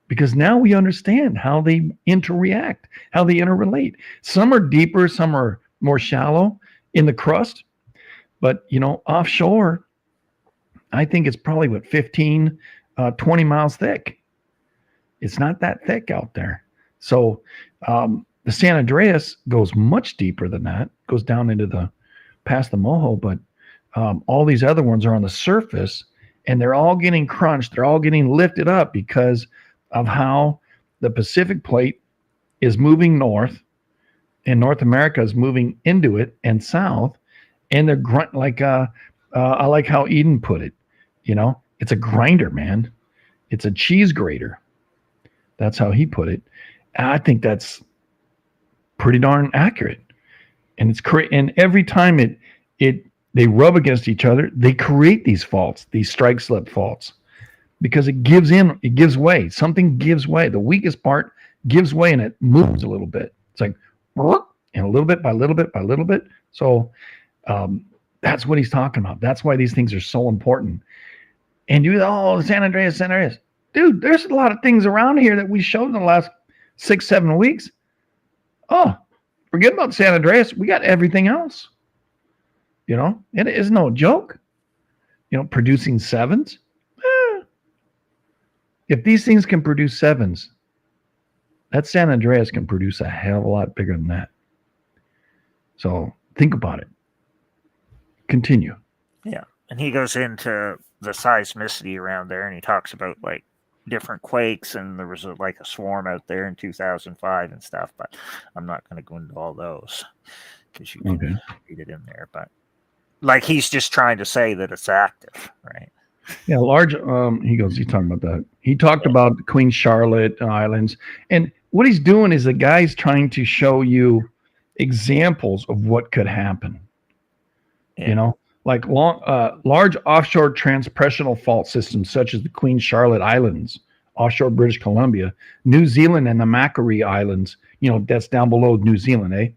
because now we understand how they interact, how they interrelate. Some are deeper, some are more shallow in the crust, but offshore, I think it's probably 15, 20 miles thick. It's not that thick out there. So the San Andreas goes much deeper than that, goes down into past the Mojo, but all these other ones are on the surface, and they're all getting crunched. They're all getting lifted up because of how the Pacific plate is moving north, and North America is moving into it and south, and they're like I like how Eden put it. It's a grinder, man. It's a cheese grater. That's how he put it. And I think that's pretty darn accurate. And and every time they rub against each other, they create these faults, these strike slip faults, because it gives way. Something gives way. The weakest part gives way, and it moves a little bit. It's like, and a little bit by little bit by little bit. So that's what he's talking about. That's why these things are so important. And San Andreas. Dude, there's a lot of things around here that we showed in the last 6-7 weeks. Oh, forget about San Andreas. We got everything else. It is no joke. Producing sevens. If these things can produce sevens, that San Andreas can produce a hell of a lot bigger than that. So think about it. Continue. Yeah. And he goes into the seismicity around there, and he talks about like different quakes, and there was a swarm out there in 2005 and stuff, but I'm not going to go into all those because you can read it in there. But he's just trying to say that it's active, right? Yeah, large. He's talking about that. He talked about Queen Charlotte Islands, and what he's doing is the guy's trying to show you examples of what could happen. Yeah. You know, like large offshore transpressional fault systems such as the Queen Charlotte Islands, offshore British Columbia, New Zealand, and the Macquarie Islands. You know, that's down below New Zealand, eh?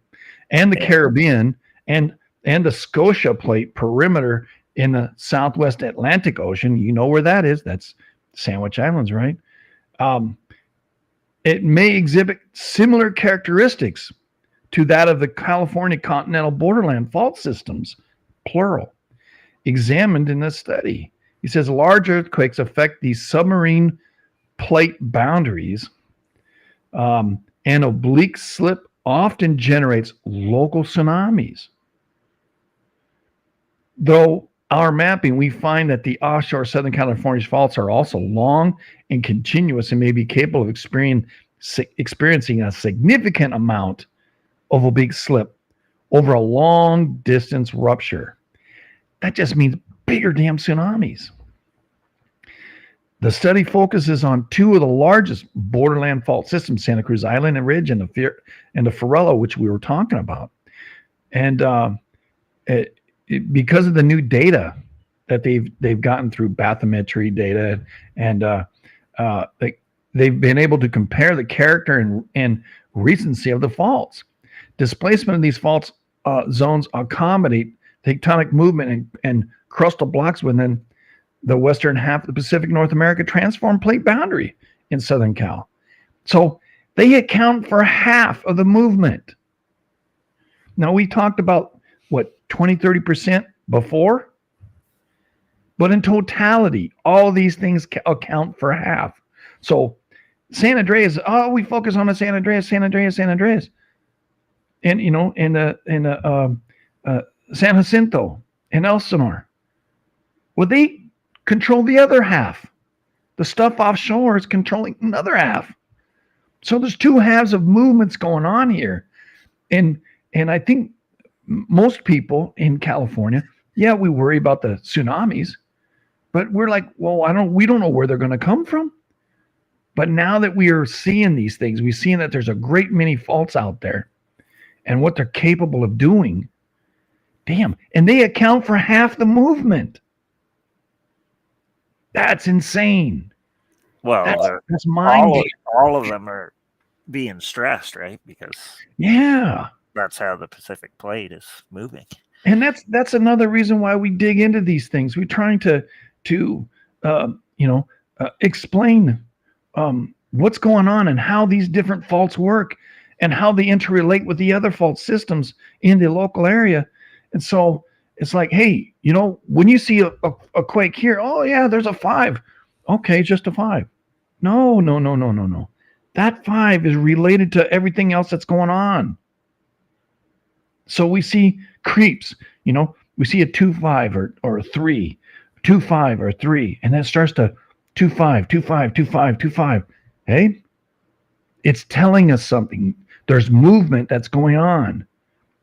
And the Yeah. Caribbean, and the Scotia Plate perimeter in the Southwest Atlantic Ocean. You know where that is? That's Sandwich Islands, right? Um, it may exhibit similar characteristics to that of the California continental borderland fault systems, plural, examined in this study. He says large earthquakes affect these submarine plate boundaries, and oblique slip often generates local tsunamis. Though our mapping, we find that the offshore Southern California's faults are also long and continuous and may be capable of experiencing a significant amount of oblique slip over a long distance rupture. That just means bigger damn tsunamis. The study focuses on two of the largest borderland fault systems, Santa Cruz Island and Ridge, and the Farello, which we were talking about. And because of the new data that they've gotten through bathymetry data, and they've been able to compare the character and recency of the faults. Displacement of these fault zones accommodate tectonic movement and crustal blocks within the western half of the Pacific North America transform plate boundary in Southern Cal. So they account for half of the movement. Now, we talked about what, 20, 30% before? But in totality, all these things account for half. So San Andreas, we focus on the San Andreas. And, you know, in the San Jacinto and Elsinore. Well, they control the other half. The stuff offshore is controlling another half. So there's two halves of movements going on here. And I think most people in California, yeah, we worry about the tsunamis, but we're like, well, we don't know where they're going to come from. But now that we are seeing these things, we're seeing that there's a great many faults out there and what they're capable of doing. Damn. And they account for half the movement. That's insane. Well, that's mind. All of them are being stressed, right? Because that's how the Pacific Plate is moving. And that's another reason why we dig into these things. We're trying to explain what's going on and how these different faults work and how they interrelate with the other fault systems in the local area. And so it's like, hey, you know, when you see a quake here, oh yeah, there's a 5. Okay, just a 5. No. That 5 is related to everything else that's going on. So we see creeps, you know, we see a 2-5 or a 3, 2-5 or 3, and then it starts to 2-5, 2-5, 2-5, 2-5. Hey, it's telling us something. There's movement that's going on.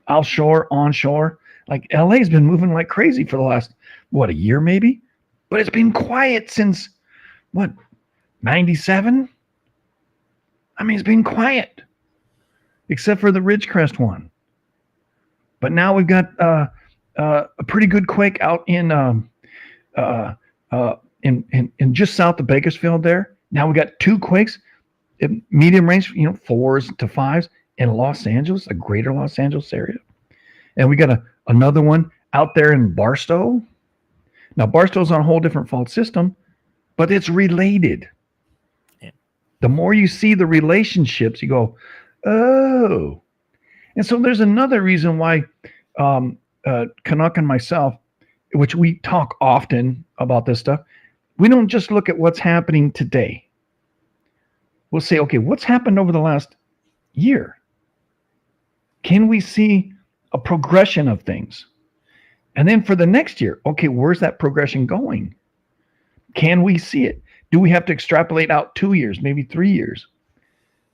Offshore, onshore. Like LA's been moving like crazy for the last, a year maybe? But it's been quiet since, 97? I mean, it's been quiet. Except for the Ridgecrest one. But now we've got a pretty good quake out in just south of Bakersfield there. Now we got 2 quakes, medium range, 4s to 5s in Los Angeles, the greater Los Angeles area. And we got another one out there in Barstow. Now, Barstow's on a whole different fault system, but it's related. Yeah. The more you see the relationships, you go, oh. And so there's another reason why Canuck and myself, which we talk often about this stuff, we don't just look at what's happening today. We'll say, okay, what's happened over the last year? Can we see a progression of things? And then for the next year, okay, where's that progression going? Can we see it? Do we have to extrapolate out 2 years, maybe 3 years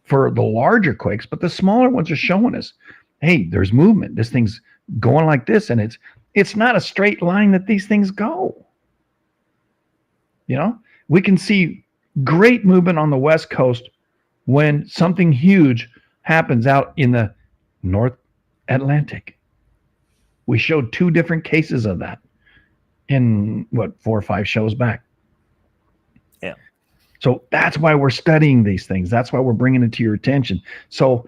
for the larger quakes? But the smaller ones are showing us, hey, there's movement. This thing's going like this, and it's not a straight line that these things go. You know, we can see great movement on the West Coast when something huge happens out in the North Atlantic. We showed two different cases of that in what, 4 or 5 shows back. Yeah. So that's why we're studying these things. That's why we're bringing it to your attention. So,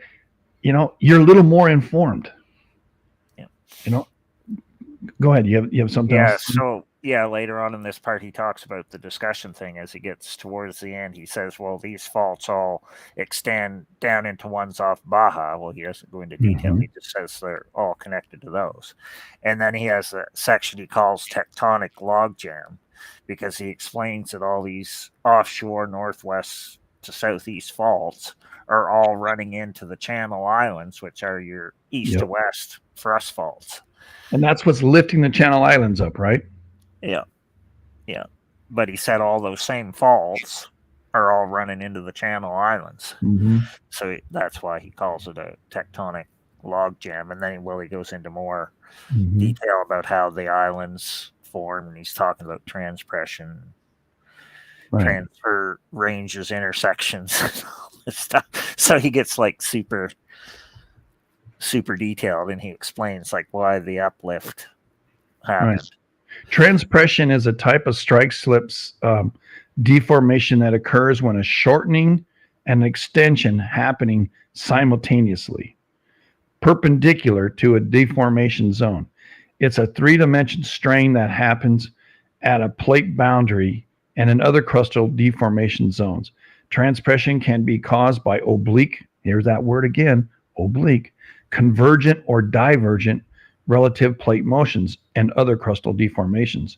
you're a little more informed. Yeah. Go ahead. You have something Yeah. else? So, yeah, later on in this part, he talks about the discussion thing as he gets towards the end. He says, well, these faults all extend down into ones off Baja. Well, he doesn't go into detail. Mm-hmm. He just says they're all connected to those. And then he has a section he calls tectonic logjam, because he explains that all these offshore northwest to southeast faults are all running into the Channel Islands, which are your east to Yep. west thrust faults. And that's what's lifting the Channel Islands up, right? Yeah. Yeah. But he said all those same faults are all running into the Channel Islands. Mm-hmm. So that's why he calls it a tectonic logjam. And then he goes into more Mm-hmm. detail about how the islands form. And he's talking about transpression, Right. transfer ranges, intersections, and all this stuff. So he gets like super detailed, and he explains like why the uplift happened. Right. Transpression is a type of strike slips deformation that occurs when a shortening and an extension happening simultaneously, perpendicular to a deformation zone. It's a 3-dimension strain that happens at a plate boundary and in other crustal deformation zones. Transpression can be caused by oblique, here's that word again, oblique, convergent or divergent relative plate motions and other crustal deformations.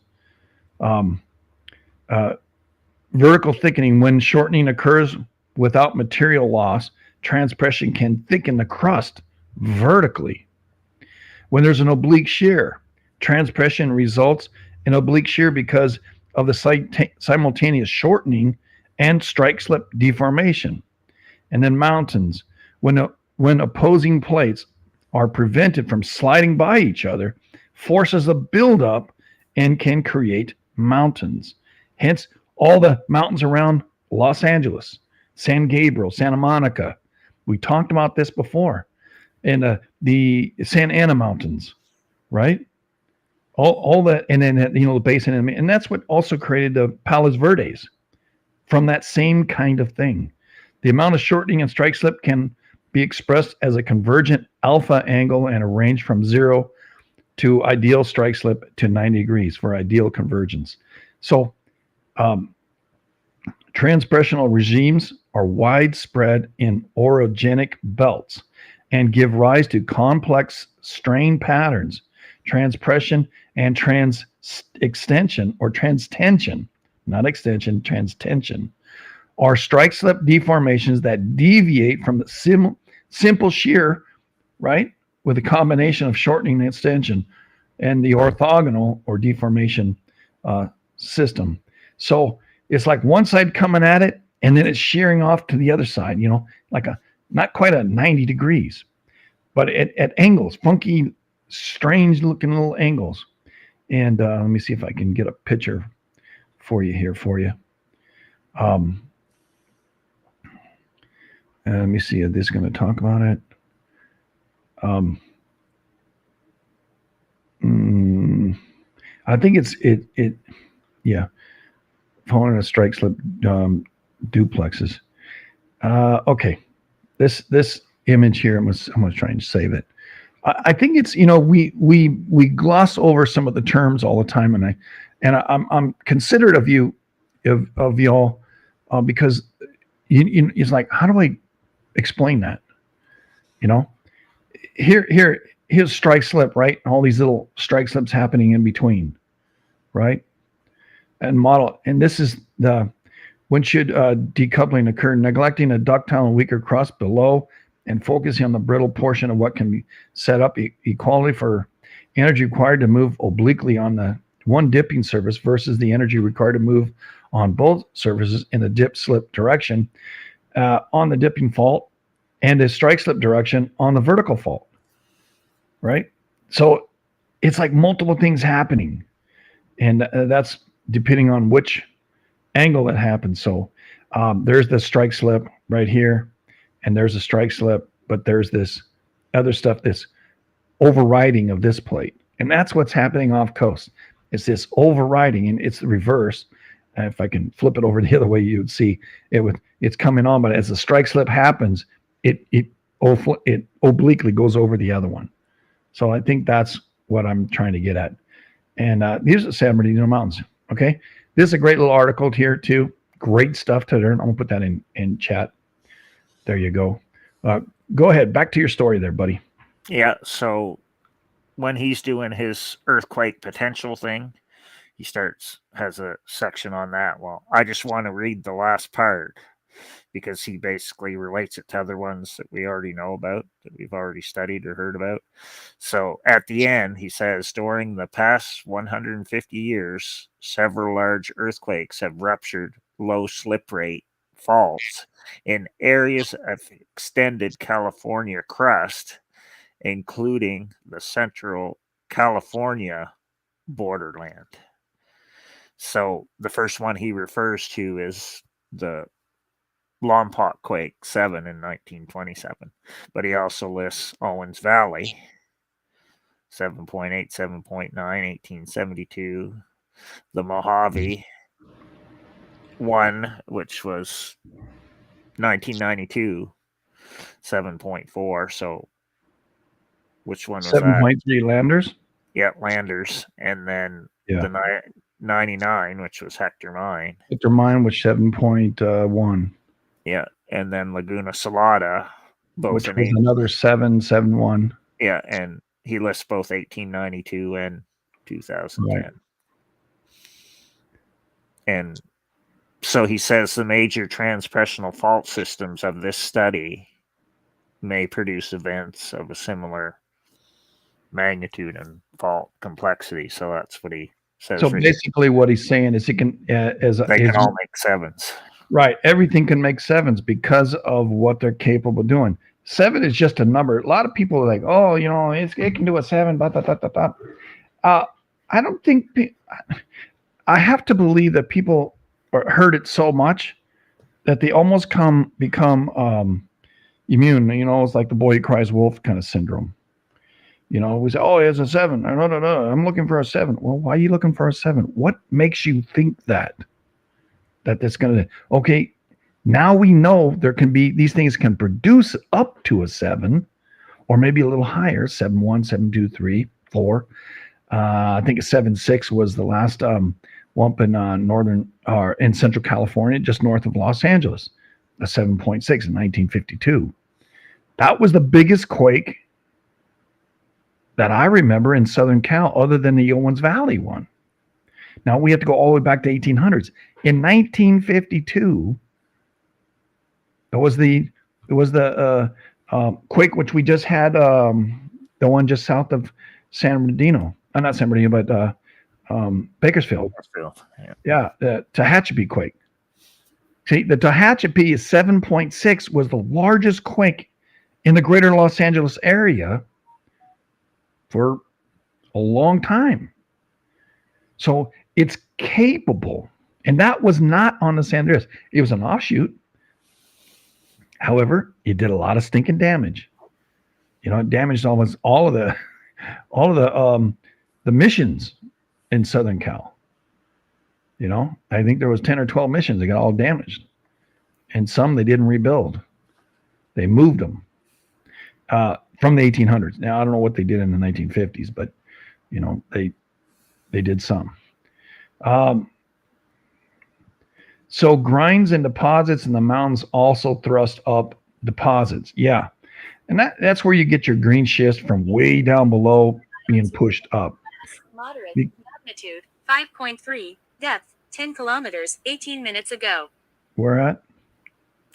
Vertical thickening, when shortening occurs without material loss, transpression can thicken the crust vertically. When there's an oblique shear, transpression results in oblique shear because of the simultaneous shortening and strike slip deformation. And then mountains, when opposing plates are prevented from sliding by each other, forces a buildup and can create mountains. Hence, all the mountains around Los Angeles, San Gabriel, Santa Monica. We talked about this before. And the Santa Ana Mountains, right? All that, and then the basin, and that's what also created the Palos Verdes from that same kind of thing. The amount of shortening and strike slip can be expressed as a convergent alpha angle and a range from 0 to ideal strike slip to 90 degrees for ideal convergence. So transpressional regimes are widespread in orogenic belts and give rise to complex strain patterns. Transpression and extension or transtension, not extension, transtension, are strike slip deformations that deviate from the simple shear, right, with a combination of shortening and extension and the orthogonal or deformation system. So it's like one side coming at it and then it's shearing off to the other side, like not quite a 90 degrees, but at angles, funky, strange looking little angles. And let me see if I can get a picture for you. Let me see. This is going to talk about it. I think it. Yeah, following a strike slip duplexes. Okay, this image here. I'm going to try and save it. I think it's we gloss over some of the terms all the time, and I'm considerate of you, of y'all, because it's like, how do I explain that? Here's strike slip, right? All these little strike slips happening in between, right? And model, and this is when should decoupling occur? Neglecting a ductile and weaker crust below and focusing on the brittle portion of what can be set up. Equality for energy required to move obliquely on the one dipping surface versus the energy required to move on both surfaces in the dip slip direction on the dipping fault and the strike slip direction on the vertical fault, right? So it's like multiple things happening, and that's depending on which angle that happens. So there's the strike slip right here, and there's a strike slip, but there's this other stuff, this overriding of this plate. And that's what's happening off coast. It's this overriding, and it's the reverse. If I can flip it over the other way, you would see it's coming on, but as the strike slip happens, it obliquely goes over the other one. So I think that's what I'm trying to get at. And these are the San Bernardino Mountains. Okay, this is a great little article here too. Great stuff to learn. I'm gonna put that in chat. There you go. Go ahead. Back to your story there, buddy. Yeah. So when he's doing his earthquake potential thing, he has a section on that. Well, I just want to read the last part because he basically relates it to other ones that we already know about, that we've already studied or heard about. So at the end, he says, during the past 150 years, several large earthquakes have ruptured low slip rate faults in areas of extended California crust, including the central California borderland. So the first one he refers to is the Lompoc quake 7 in 1927, but he also lists Owens Valley 7.8, 7.9, 1872, the Mojave 1, which was 1992, 7.4. So which one was 7.3 Landers? Yeah, Landers. And then the 99, which was Hector Mine. Hector Mine was 7.1. Yeah, and then Laguna Salada, both which was another 7.1. Yeah, and he lists both 1892 and 2010. Right. And so he says the major transpressional fault systems of this study may produce events of a similar magnitude and fault complexity. So that's what he says. So basically what he's saying is he can they can all make sevens. Right. Everything can make sevens because of what they're capable of doing. 7 is just a number. A lot of people are like, oh, it can do a 7. I don't think I have to believe that people heard it so much that they almost become immune. It's like the boy who cries wolf kind of syndrome. We say, oh, it's a 7. No, I'm looking for a 7. Well, why are you looking for a 7? What makes you think that that's going to, okay, now we know there can be, these things can produce up to a 7 or maybe a little higher, 7.1, 7.2, 3, 4. I think a 7.6 was the last one in in Central California, just north of Los Angeles, a 7.6 in 1952. That was the biggest quake that I remember in Southern Cal, other than the Owens Valley one. Now we have to go all the way back to 1800s. In 1952, it was the quake which we just had, the one just south of San Bernardino. Not San Bernardino, but Bakersfield. Yeah, the Tehachapi quake. See, the Tehachapi is 7.6 was the largest quake in the greater Los Angeles area for a long time. So it's capable. And that was not on the San Andreas. It was an offshoot. However, it did a lot of stinking damage. It damaged almost all of the missions in Southern Cal. I think there was 10 or 12 missions that got all damaged. And some they didn't rebuild. They moved them from the 1800s. Now, I don't know what they did in the 1950s, but, they did some. So grinds and deposits in the mountains also thrust up deposits. Yeah. And that's where you get your green schist from way down below being pushed up. Moderate magnitude 5.3, depth 10 kilometers 18 minutes ago. Where at?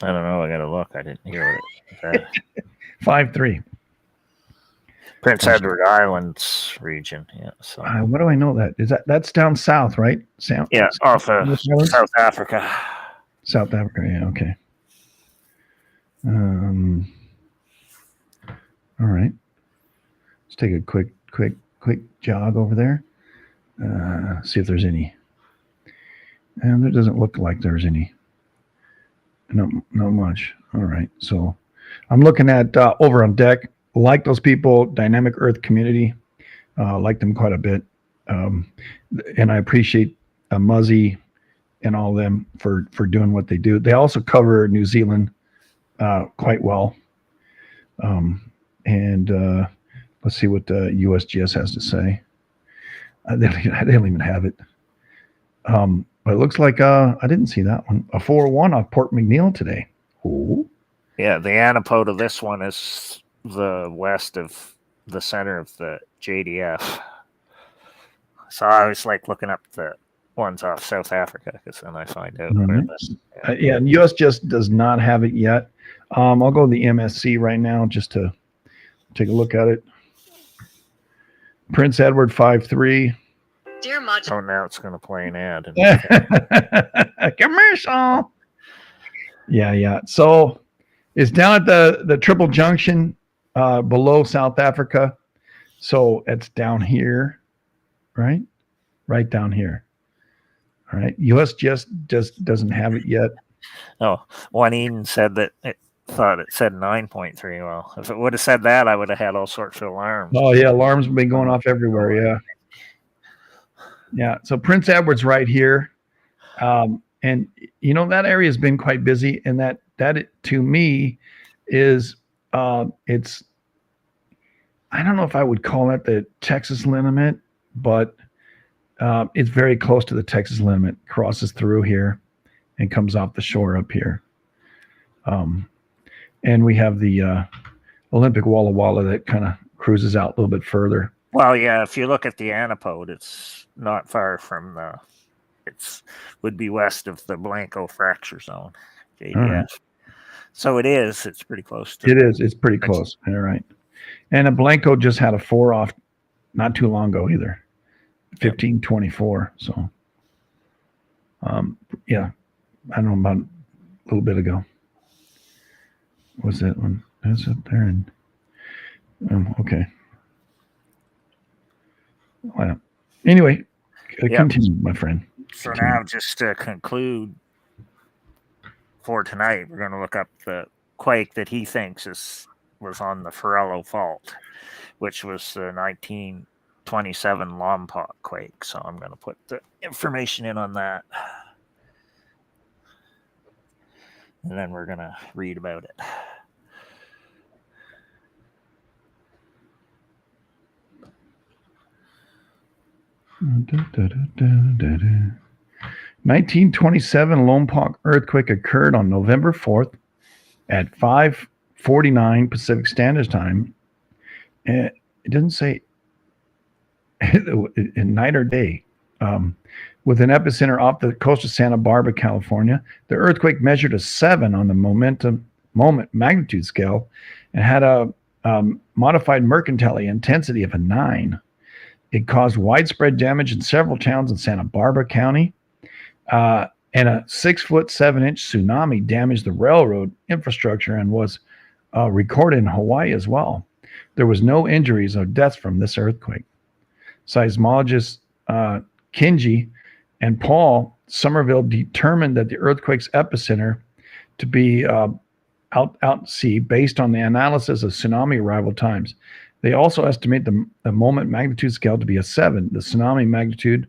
I don't know. I got to look. I didn't hear what it said. 5.3. Prince Edward Islands region. Yeah. So what do I know that? That's down south, right? Yeah, off of South Africa. South Africa. Yeah. Okay. All right. Let's take a quick jog over there. See if there's any And there doesn't look like there's any. No, not much. All right. So I'm looking at over on deck. Like those people, Dynamic Earth Community. Like them quite a bit. And I appreciate Muzzy and all of them for doing what they do. They also cover New Zealand quite well. And let's see what the USGS has to say. They don't even have it. But it looks like I didn't see that one. A 4-1 off Port McNeil today. Ooh. Yeah, the antipode of this one is the west of the center of the JDF. So I always like looking up the ones off South Africa because then I find out where yeah, and USGS does not have it yet. I'll go to the MSC right now just to take a look at it. Prince Edward 5.3. Dear Module. Oh, now it's going to play an ad. Commercial. Yeah. So it's down at the Triple Junction below South Africa. So it's down here, right? Right down here. All right. US just doesn't have it yet. Oh, one Eden said that it thought it said 9.3. Well, if it would have said that, I would have had all sorts of alarms. Oh, yeah. Alarms have been going off everywhere. Yeah. Yeah. So Prince Edward's right here. And, you know, that area has been quite busy. And that to me is, it's, I don't know if I would call that the Texas limit, but it's very close to the Texas limit, crosses through here and comes off the shore up here. And we have the Olympic Walla Walla that kind of cruises out a little bit further. Well, yeah, if you look at the antipode, it's not far from would be west of the Blanco fracture zone, JDF. Right. So it's pretty close to it's pretty close. All right. And a Blanco just had a 4 off not too long ago either. 1524. So yeah. I don't know, about a little bit ago. What's that one? That's up there and okay. Well, anyway, continue, my friend. So now, just to conclude for tonight, we're going to look up the quake that he thinks was on the Farello Fault, which was the 1927 Lompoc quake. So I'm going to put the information in on that. And then we're going to read about it. Da, da, da, da, da. 1927 Lompoc earthquake occurred on November 4th at 5:49 Pacific Standard Time. And it doesn't say night or day. With an epicenter off the coast of Santa Barbara, California. The earthquake measured a 7 on the moment magnitude scale and had a modified Mercalli intensity of a 9. It caused widespread damage in several towns in Santa Barbara County, and a 6-foot 7-inch tsunami damaged the railroad infrastructure and was recorded in Hawaii as well. There was no injuries or deaths from this earthquake. Seismologists Kinji and Paul Somerville determined that the earthquake's epicenter to be out at sea based on the analysis of tsunami arrival times. They also estimate the moment magnitude scale to be a 7. The tsunami magnitude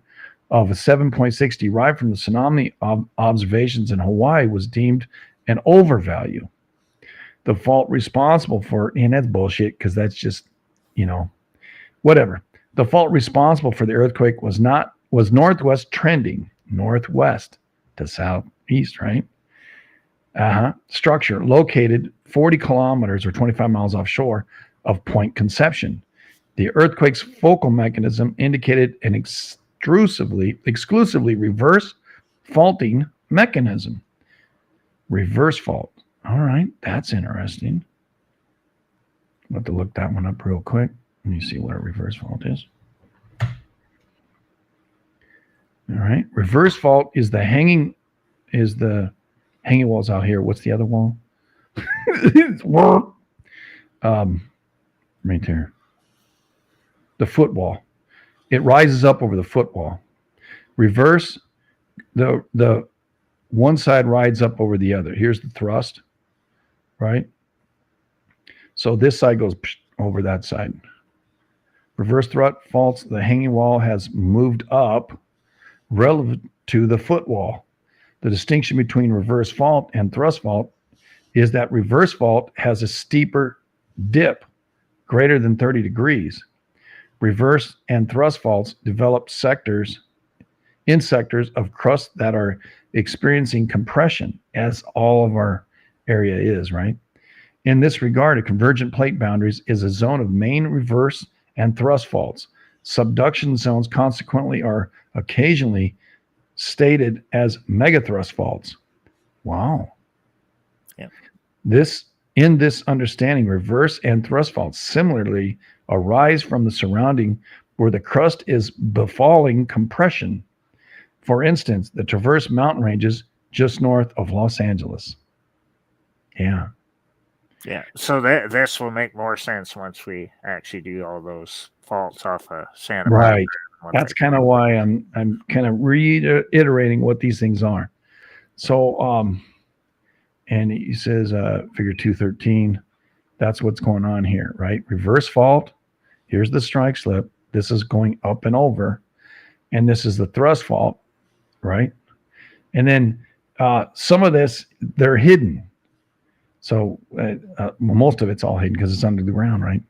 of a 7.6 derived from the tsunami observations in Hawaii was deemed an overvalue. The fault responsible for, and that's bullshit because that's just, whatever. The fault responsible for the earthquake was northwest trending, northwest to southeast, right? Structure located 40 kilometers or 25 miles offshore of Point Conception. The earthquake's focal mechanism indicated an exclusively reverse faulting mechanism. Reverse fault. All right, that's interesting. I'll have to look that one up real quick. Let me see what a reverse fault is. All right, reverse fault is the hanging walls out here. What's the other wall? Right there. The footwall. It rises up over the footwall. Reverse the one side rides up over the other. Here's the thrust, right? So this side goes over that side. Reverse thrust faults, the hanging wall has moved up relative to the footwall. The distinction between reverse fault and thrust fault is that reverse fault has a steeper dip greater than 30 degrees. Reverse and thrust faults develop sectors of crust that are experiencing compression, as all of our area is, right? In this regard, a convergent plate boundaries is a zone of main reverse and thrust faults. Subduction zones, consequently, are occasionally stated as megathrust faults. Wow. Yeah. In this understanding, reverse and thrust faults similarly arise from the surrounding where the crust is befalling compression. For instance, the Traverse Mountain Ranges just north of Los Angeles. Yeah. Yeah. So this will make more sense once we actually do all those faults off of Santa Barbara. Right. That's kind of why I'm kind of reiterating what these things are. So and he says figure 213, that's what's going on here, right? Reverse fault. Here's the strike slip. This is going up and over. And this is the thrust fault, right? And then some of this, they're hidden. So most of it's all hidden because it's under the ground, right?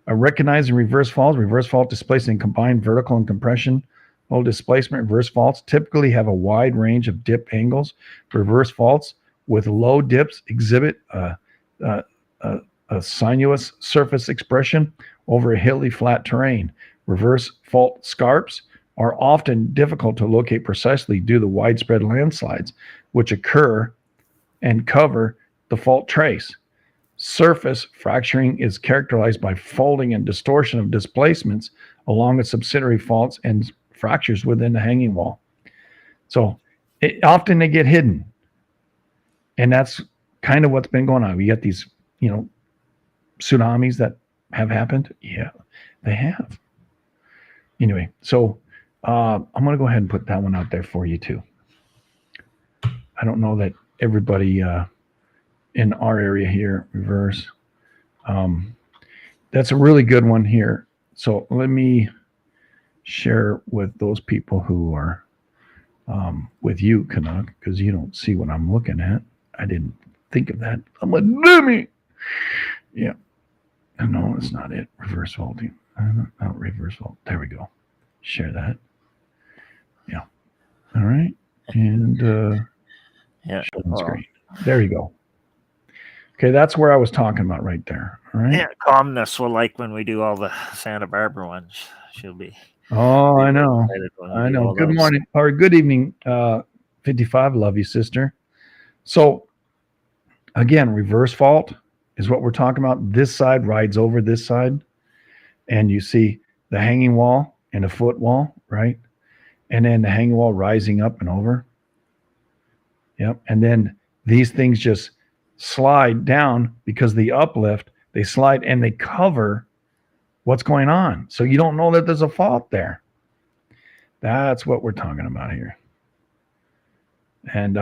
Recognizing reverse fault displacing combined vertical and compression. Displacement reverse faults typically have a wide range of dip angles. Reverse faults with low dips exhibit a sinuous surface expression over a hilly flat terrain. Reverse fault scarps are often difficult to locate precisely due to widespread landslides, which occur and cover the fault trace. Surface fracturing is characterized by folding and distortion of displacements along the subsidiary faults and fractures within the hanging wall. So often they get hidden. And that's kind of what's been going on. We got these, tsunamis that have happened. Yeah, they have. Anyway, so I'm going to go ahead and put that one out there for you too. I don't know that everybody in our area here, reverse. That's a really good one here. So let me share with those people who are with you, Canuck, because you don't see what I'm looking at. I didn't think of that. I'm a dummy. Yeah. No, it's not it. Reverse faulting. Not reverse fault. There we go. Share that. Yeah. All right. And yeah. show the screen. There you go. Okay, that's where I was talking about right there. All right. Yeah, Calmness will like when we do all the Santa Barbara ones. She'll be. Oh, I know. I know. Good morning or good evening, 55. Love you, sister. So again, reverse fault is what we're talking about. This side rides over this side, and you see the hanging wall and a foot wall, right? And then the hanging wall rising up and over. Yep. And then these things just slide down because the uplift, they slide and they cover what's going on. So you don't know that there's a fault there. That's what we're talking about here. And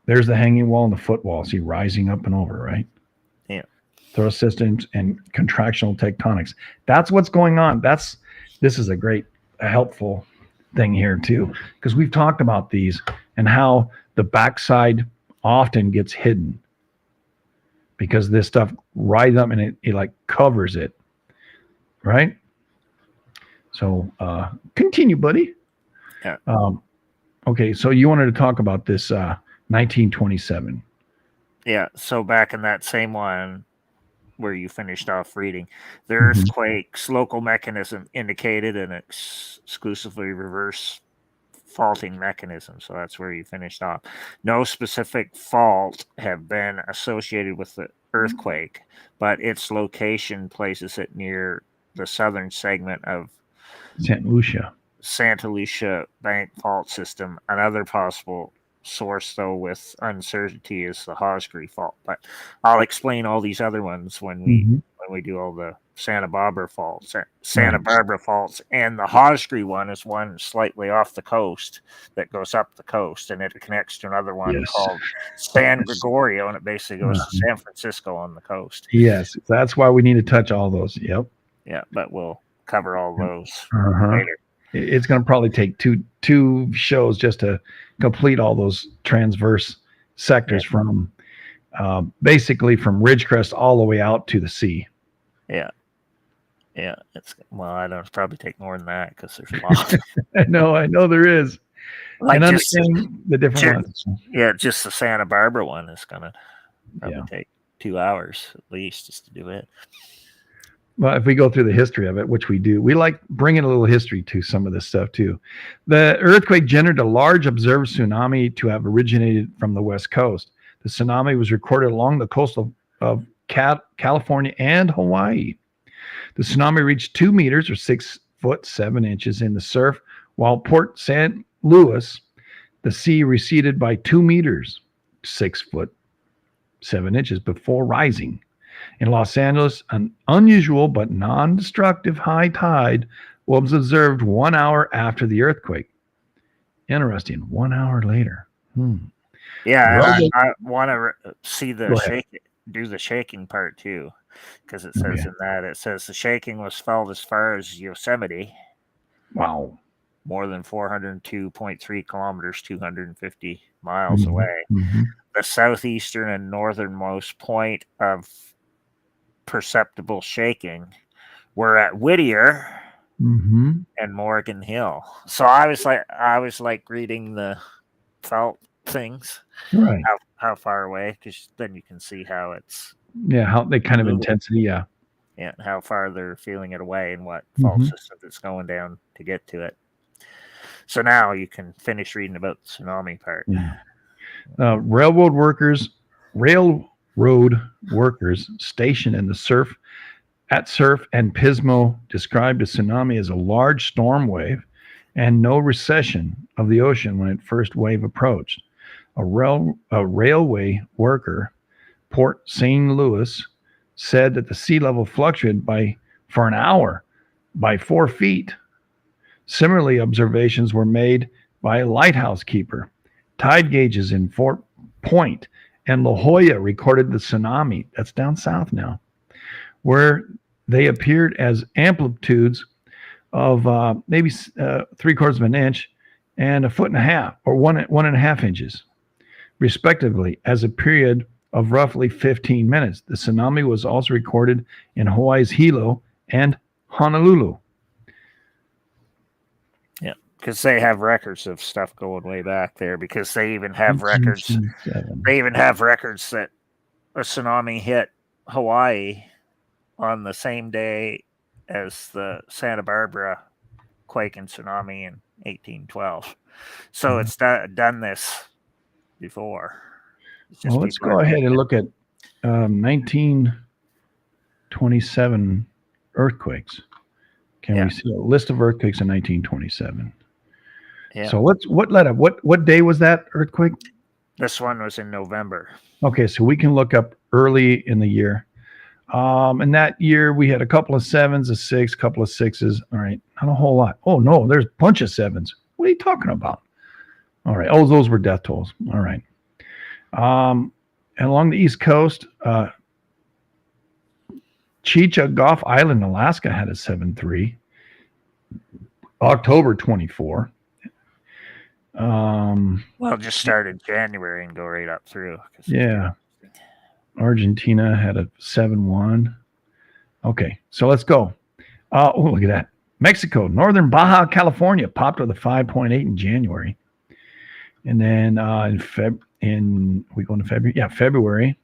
there's the hanging wall and the foot wall. See, rising up and over, right? Yeah. Thrust systems and contractional tectonics. That's what's going on. This is a helpful thing here too, because we've talked about these and how the backside often gets hidden because this stuff rides up and it like covers it, right? So continue, buddy. Yeah. Okay, so you wanted to talk about this 1927. Yeah, so back in that same one where you finished off reading, the earthquake's local mechanism indicated an exclusively reverse faulting mechanism. So that's where you finished off. No specific fault have been associated with the earthquake, but its location places it near the southern segment of Santa Lucia Bank fault system. Another possible source, though, with uncertainty is the Hosgri fault. But I'll explain all these other ones when we do all the Santa Barbara faults. And the Hosgri one is one slightly off the coast that goes up the coast, and it connects to another one called San Gregorio, and it basically goes to San Francisco on the coast. Yes, that's why we need to touch all those. Yep. Yeah, but we'll cover all those later. It's going to probably take two shows just to complete all those transverse sectors from basically from Ridgecrest all the way out to the sea. Yeah. It's probably take more than that because there's a lot. I know there is. Like and understanding the different ones. Yeah, just the Santa Barbara one is going to probably take 2 hours at least just to do it. Well, if we go through the history of it, which we do, we like bringing a little history to some of this stuff too. The earthquake generated a large observed tsunami to have originated from the west coast. The tsunami was recorded along the coast of California and Hawaii. The tsunami reached 2 meters or 6 foot 7 inches in the surf, while Port St. Louis, the sea receded by 2 meters, 6 foot 7 inches before rising. In Los Angeles, an unusual but non-destructive high tide was observed 1 hour after the earthquake. Interesting. 1 hour later. Yeah, I want to see the shaking part too, because it says in that it says the shaking was felt as far as Yosemite. Wow. More than 402.3 kilometers, 250 miles away. The southeastern and northernmost point of perceptible shaking were at Whittier and Morgan Hill. So I was like reading the felt things, right? How far away, because then you can see how it's how they kind of intensity, and how far they're feeling it away and what fault system it's going down to get to it. So now you can finish reading about the tsunami part. Railroad workers stationed in the Surf and Pismo described a tsunami as a large storm wave and no recession of the ocean when its first wave approached. A railway worker, Port St. Louis, said that the sea level fluctuated for an hour by 4 feet. Similarly, observations were made by a lighthouse keeper. Tide gauges in Fort Point and La Jolla recorded the tsunami, that's down south now, where they appeared as amplitudes of maybe 3/4 of an inch and 1.5 feet or 1.5 inches, respectively, as a period of roughly 15 minutes. The tsunami was also recorded in Hawaii's Hilo and Honolulu. Yeah, because they have records of stuff going way back there, because they even have records. They even have records that a tsunami hit Hawaii on the same day as the Santa Barbara quake and tsunami in 1812. So it's done this before. Well, let's go ahead and look at 1927 earthquakes. Can we see a list of earthquakes in 1927? Yeah. So what day was that earthquake? This one was in November. Okay, so we can look up early in the year. And that year we had a couple of 7s, a 6, a couple of 6s. All right, not a whole lot. Oh no, there's a bunch of 7s. What are you talking about? All right. Oh, those were death tolls. All right. And along the East Coast, Chechagoff Island, Alaska had a 7.3. October 24. Well, just start in January and go right up through. Yeah. Argentina had a 7.1. Okay, so let's go. Oh, look at that. Mexico, northern Baja California popped with a 5.8 in January. And then we go into February. Yeah, February.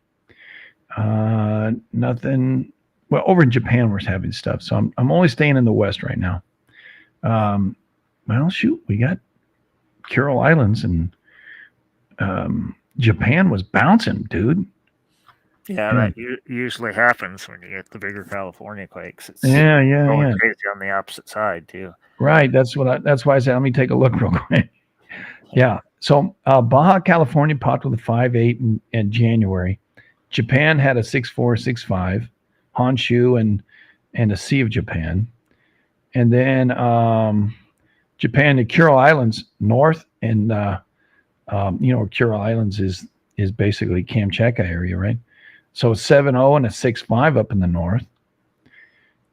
Nothing. Well, over in Japan, we're having stuff. So I'm only staying in the West right now. Well, shoot, we got Kuril Islands, and Japan was bouncing, dude. Yeah, that usually happens when you get the bigger California quakes. It's going crazy on the opposite side too. Right. That's why I said, let me take a look real quick. Yeah. So Baja California popped with a 5.8 in January. Japan had a 6.4, 6.5. Honshu and the Sea of Japan. And then Japan, the Kuril Islands north, and Kuril Islands is basically Kamchatka area, right? So 7.0 and a 6.5 up in the north.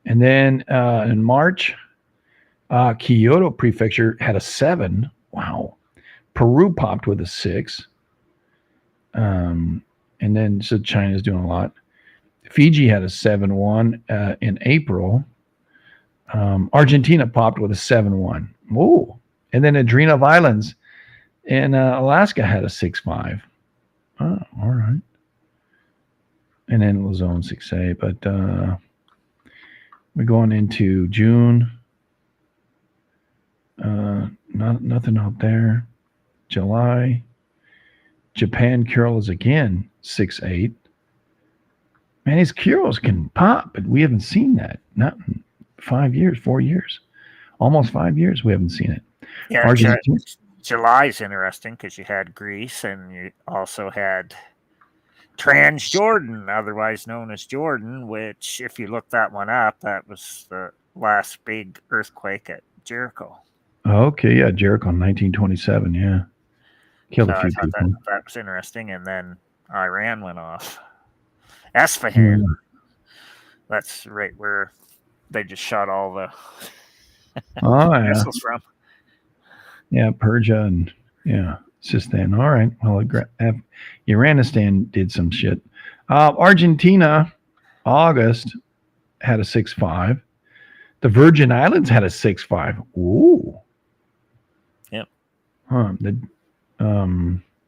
And then in March, Kyoto Prefecture had a 7. Wow. Peru popped with a 6. And then so China's doing a lot. Fiji had a 7.1 in April. Argentina popped with a 7.1. Ooh. And then Adrenal Islands in Alaska had a 6.5. Oh, all right. And then Luzon 6.8. But we're going into June. Nothing out there. July. Japan Kuril is again 6.8. Man, these Kurils can pop, but we haven't seen that. Not in 4 years. Almost 5 years we haven't seen it. Yeah, Argentina. July's interesting because you had Greece and you also had Transjordan, otherwise known as Jordan, which, if you look that one up, that was the last big earthquake at Jericho. Okay, yeah, Jericho in 1927, yeah. Killed a few I thought people. that was interesting. And then Iran went off. Esfahan, that's right where they just shot all the Oh, yeah. missiles from. Yeah, Persia and, yeah, Sistan. All right. Well, Iranistan did some shit. Argentina, August, had a 6.5. The Virgin Islands had a 6.5. Ooh. Yep. Huh.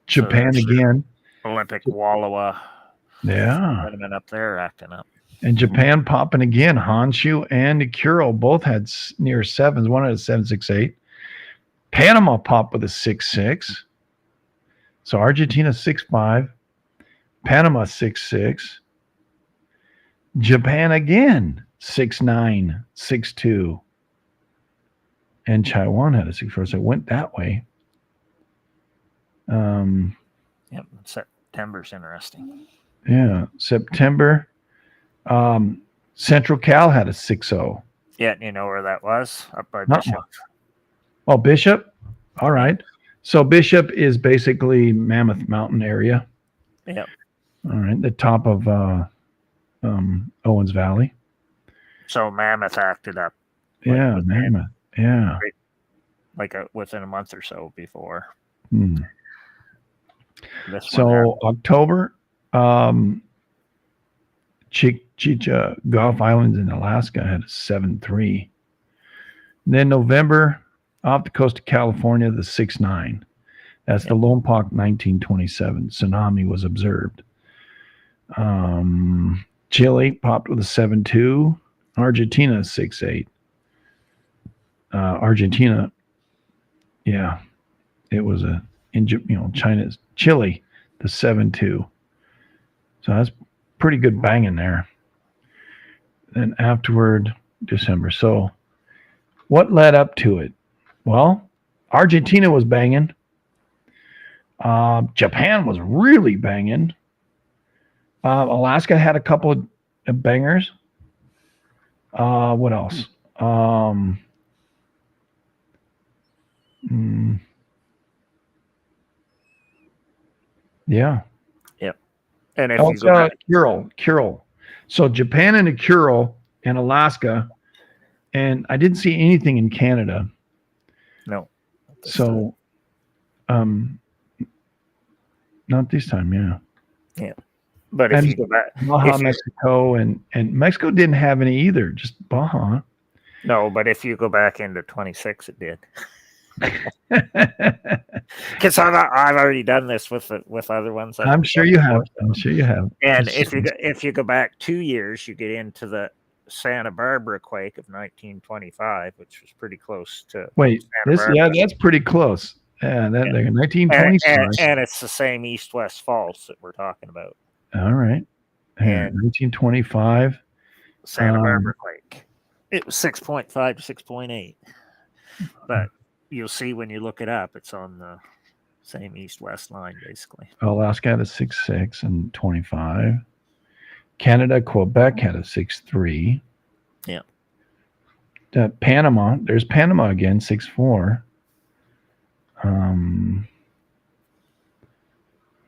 Japan again. Olympic Wallowa. Yeah. Sentiment up there acting up. And Japan popping again. Honshu and the Kuril both had near 7s. One had a 7.68. Panama popped with a 6.6. So Argentina 6.5. Panama 6.6. Japan again 6.9, 6.2. And Taiwan had a 6.4. So it went that way. Yep. September's interesting. Yeah. September. Central Cal had a 6.0. Yeah, you know where that was? Up by Not Bishop. one. Oh, Bishop? All right. So Bishop is basically Mammoth Mountain area. Yep. All right. The top of Owens Valley. So Mammoth acted up. Yeah, Mammoth. Yeah. Like within a month or so before. So October, Chicha Gulf Islands in Alaska had a 7.3. Then November, off the coast of California, the 6.9. That's the Lompoc 1927. Tsunami was observed. Chile popped with a 7.2. Argentina 6.8. Argentina, yeah, it was China's Chile, the 7.2. So that's pretty good banging there. Then afterward, December. So what led up to it? Well, Argentina was banging. Japan was really banging. Alaska had a couple of bangers. What else? Yeah. Yep. And if Also, you go back, Kuril. So Japan and the Kuril and Alaska, and I didn't see anything in Canada. No. So, not this time, yeah. Yeah. But if you go back, Baja, Mexico, and Mexico didn't have any either, just Baja. No, but if you go back into 26, it did. Because I've already done this with other ones. I'm sure you have. And if you go back 2 years, you get into the Santa Barbara quake of 1925, which was pretty close to. Wait, that's pretty close. Yeah, that 1925, and it's the same east-west faults that we're talking about. All right, and 1925 Santa Barbara quake. It was 6.5 to 6.8, but you'll see when you look it up, it's on the same east-west line, basically. Alaska had a 6.6 and 25. Canada, Quebec had a 6.3. Yeah. Panama, there's Panama again, 6.4.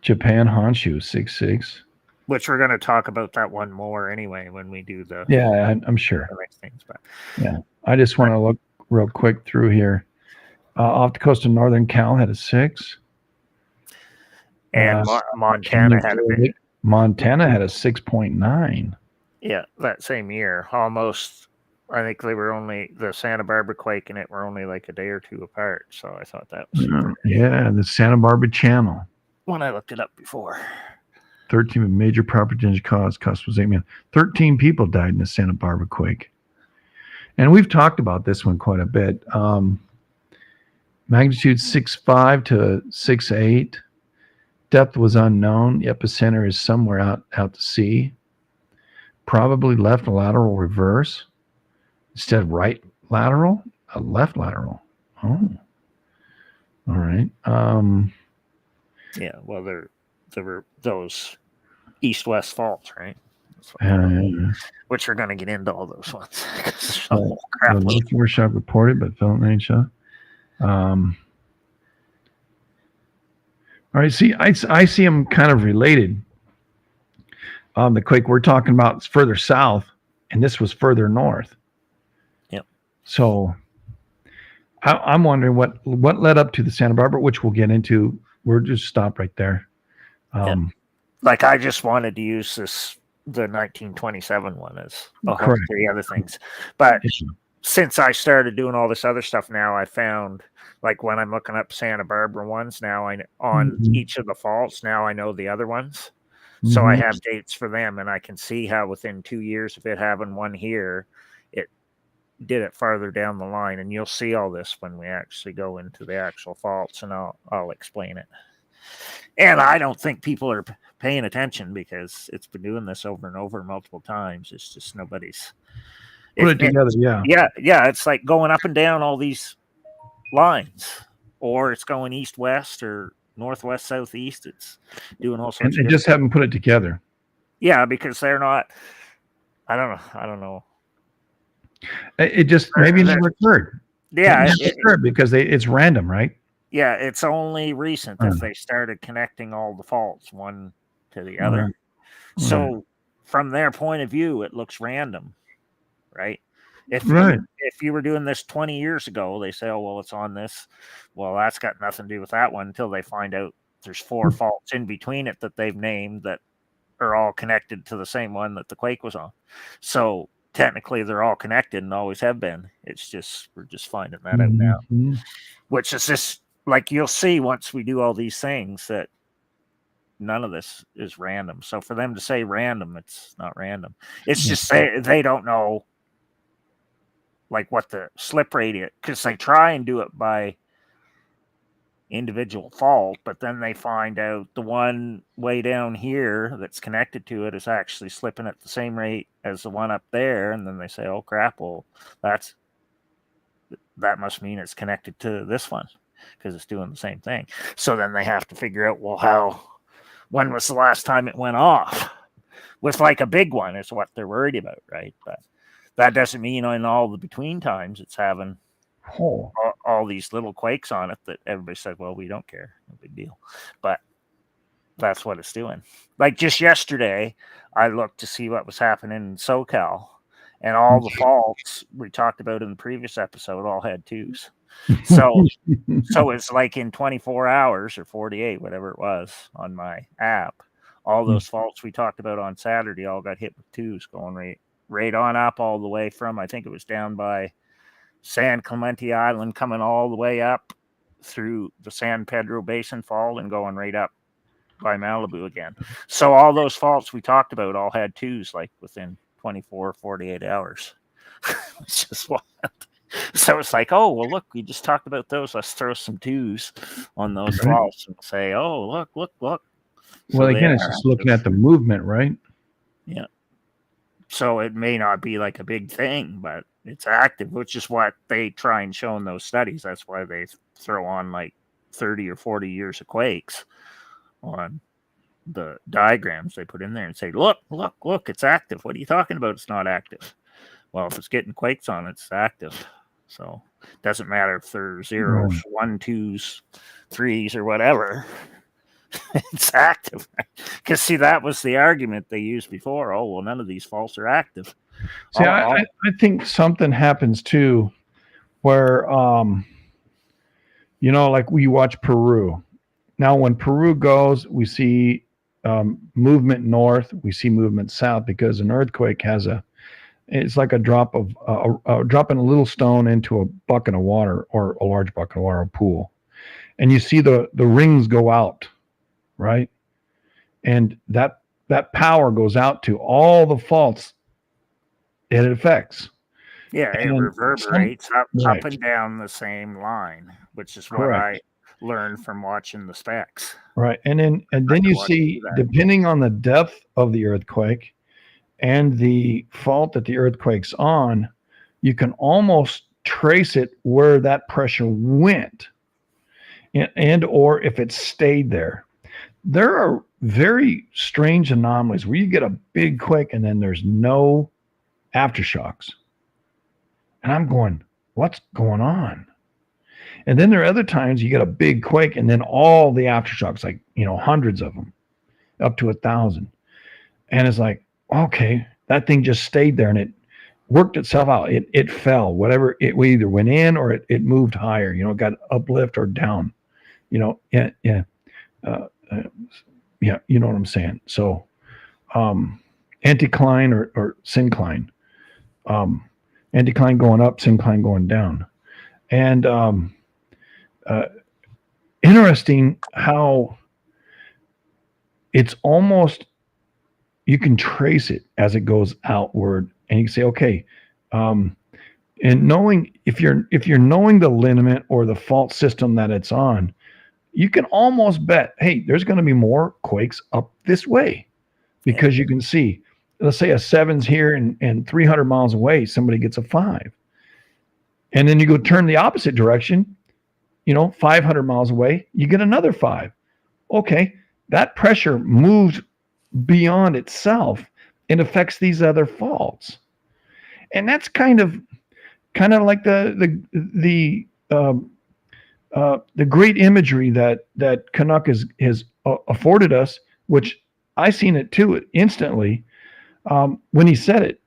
Japan, Honshu, 6.6. Which we're going to talk about that one more anyway when we do the Yeah, I'm sure. next things. But Yeah, I just want to look real quick through here. Off the coast of Northern Cal had a 6. And Montana had a big. Montana had a 6.9. Yeah, that same year, almost. I think they were only the Santa Barbara quake and it were only like a day or two apart. So I thought that was yeah, the Santa Barbara Channel. When I looked it up before. 13 major property damage caused. Cost was $8 million. 13 people died in the Santa Barbara quake. And we've talked about this one quite a bit. Magnitude 6.5 to 6.8. Depth was unknown. The epicenter is somewhere out to sea. Probably left lateral reverse instead of right lateral. A left lateral. Oh, all right. Yeah, well, there were those east-west faults, right? Which we're going to get into all those ones. The low force shock reported, but felt nature. All right. See, I see them kind of related. The quake we're talking about is further south, and this was further north. Yep. So I'm wondering what led up to the Santa Barbara, which we'll get into. We'll just stop right there. Like I just wanted to use the 1927 one as a hook to the other things, but since I started doing all this other stuff now, I found like when I'm looking up Santa Barbara ones now, on each of the faults now I know the other ones. So I have dates for them, and I can see how within 2 years of it having one here, it did it farther down the line. And you'll see all this when we actually go into the actual faults, and I'll explain it. And I don't think people are paying attention because it's been doing this over and over multiple times. It's just nobody's put it together. Yeah. It's like going up and down all these lines, or it's going east-west or northwest, southeast. It's doing all sorts. And they just haven't put it together. Yeah, because they're not. I don't know. It just maybe never occurred. Yeah, it occurred because it's random, right? Yeah, it's only recent that they started connecting all the faults one to the other. So from their point of view, it looks random, right? If you were doing this 20 years ago, they say, oh, well, it's on this. Well, that's got nothing to do with that one until they find out there's 4 faults in between it that they've named that are all connected to the same one that the quake was on. So technically they're all connected and always have been. It's just, we're just finding that out now, which is just like, you'll see once we do all these things that none of this is random. So for them to say random, it's not random. It's just they don't know like what the slip rate is, because they try and do it by individual fault, but then they find out the one way down here that's connected to it is actually slipping at the same rate as the one up there, and then they say, oh crap, well that must mean it's connected to this one because it's doing the same thing. So then they have to figure out, well, when was the last time it went off with like a big one is what they're worried about, right? But that doesn't mean in all the between times it's having all these little quakes on it that everybody said, well, we don't care, no big deal. But that's what it's doing. Like just yesterday, I looked to see what was happening in SoCal, and all the faults we talked about in the previous episode all had 2s. So it's like in 24 hours or 48, whatever it was on my app, all those faults we talked about on Saturday all got hit with 2s going right on up all the way from, I think it was down by San Clemente Island, coming all the way up through the San Pedro Basin Fault and going right up by Malibu again. So all those faults we talked about all had 2s like within 24, 48 hours. It's just wild. So it's like, oh, well, look, we just talked about those. Let's throw some 2s on those faults and say, oh, look. So well, again, it's just looking at the movement, right? Yeah. So it may not be like a big thing, but it's active, which is what they try and show in those studies. That's why they throw on like 30 or 40 years of quakes on the diagrams they put in there and say, look, it's active. What are you talking about? It's not active. Well, if it's getting quakes on, it's active. So it doesn't matter if they're zeros, 1, 2s, 3s, or whatever. It's active. Because see, that was the argument they used before. Oh, well, none of these faults are active. See, I think something happens too, where like we watch Peru. Now, when Peru goes, we see movement north, we see movement south, because an earthquake it's like a drop in a little stone into a bucket of water, or a large bucket of water, a pool, and you see the rings go out, right? And that power goes out to all the faults it affects. Yeah, it reverberates up and down the same line, which is what I learned from watching the specs. Right. And then you see, depending on the depth of the earthquake and the fault that the earthquake's on, you can almost trace it where that pressure went, and or if it stayed there. There are very strange anomalies where you get a big quake and then there's no aftershocks. And I'm going, what's going on? And then there are other times you get a big quake and then all the aftershocks, like, hundreds of them, up to 1,000. And it's like, okay, that thing just stayed there and it worked itself out. It fell, whatever. It either went in or it moved higher, it got uplift or down, you know what I'm saying? So anticline or syncline, anticline going up, syncline going down. And interesting how it's almost, you can trace it as it goes outward, and you can say, okay, and knowing, if you're knowing the liniment or the fault system that it's on, you can almost bet, hey, there's going to be more quakes up this way, because you can see, let's say a 7's here and 300 miles away, somebody gets a 5. And then you go turn the opposite direction, 500 miles away, you get another 5. Okay, that pressure moves beyond itself and affects these other faults. And that's kind of like the great imagery that Canuck has afforded us, which I seen it too instantly when he said it.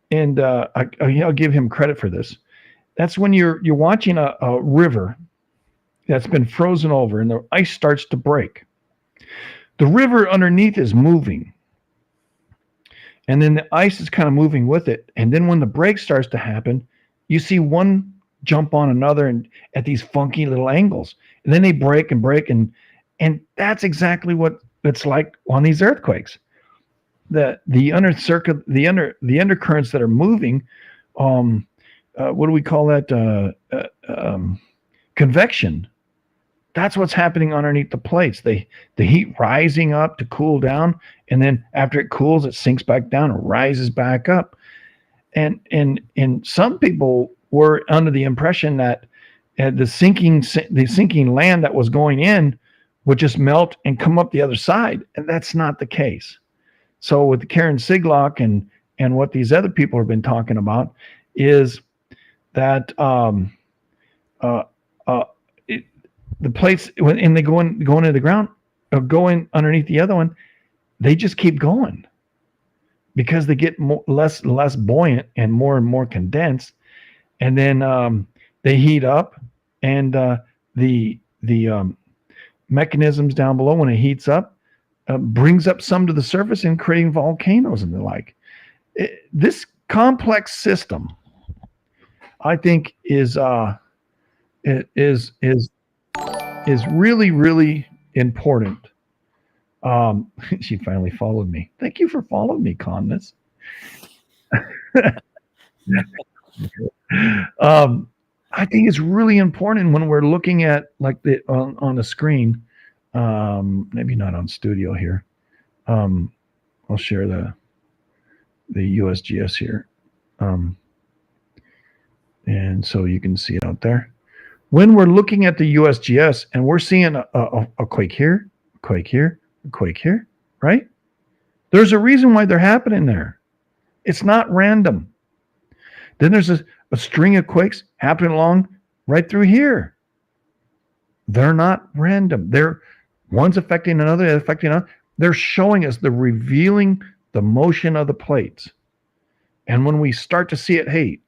And I'll give him credit for this. That's when you're watching a river that's been frozen over and the ice starts to break. The river underneath is moving. And then the ice is kind of moving with it. And then when the break starts to happen, you see one jump on another and at these funky little angles. And then they break and that's exactly what it's like on these earthquakes. The undercurrents that are moving, what do we call that? Convection. That's what's happening underneath the plates. The heat rising up to cool down, and then after it cools, it sinks back down and rises back up. And some people were under the impression that the sinking land that was going in would just melt and come up the other side, and that's not the case. So with the Karen Siglock and what these other people have been talking about is that the plates, when they go into the ground, or going underneath the other one, they just keep going because they get less buoyant and more condensed, and then they heat up, and the mechanisms down below, when it heats up, brings up some to the surface and creating volcanoes and the like. This complex system, I think, is really, really important. She finally followed me. Thank you for following me, Connes. I think it's really important when we're looking at like on the screen. Maybe not on studio here. I'll share the USGS here. And so you can see it out there. When we're looking at the USGS and we're seeing a quake here, a quake here, a quake here, right? There's a reason why they're happening there. It's not random. Then there's a string of quakes happening along right through here. They're not random. They're one's affecting another, affecting another. They're showing us, they're revealing the motion of the plates. And when we start to see it, hey,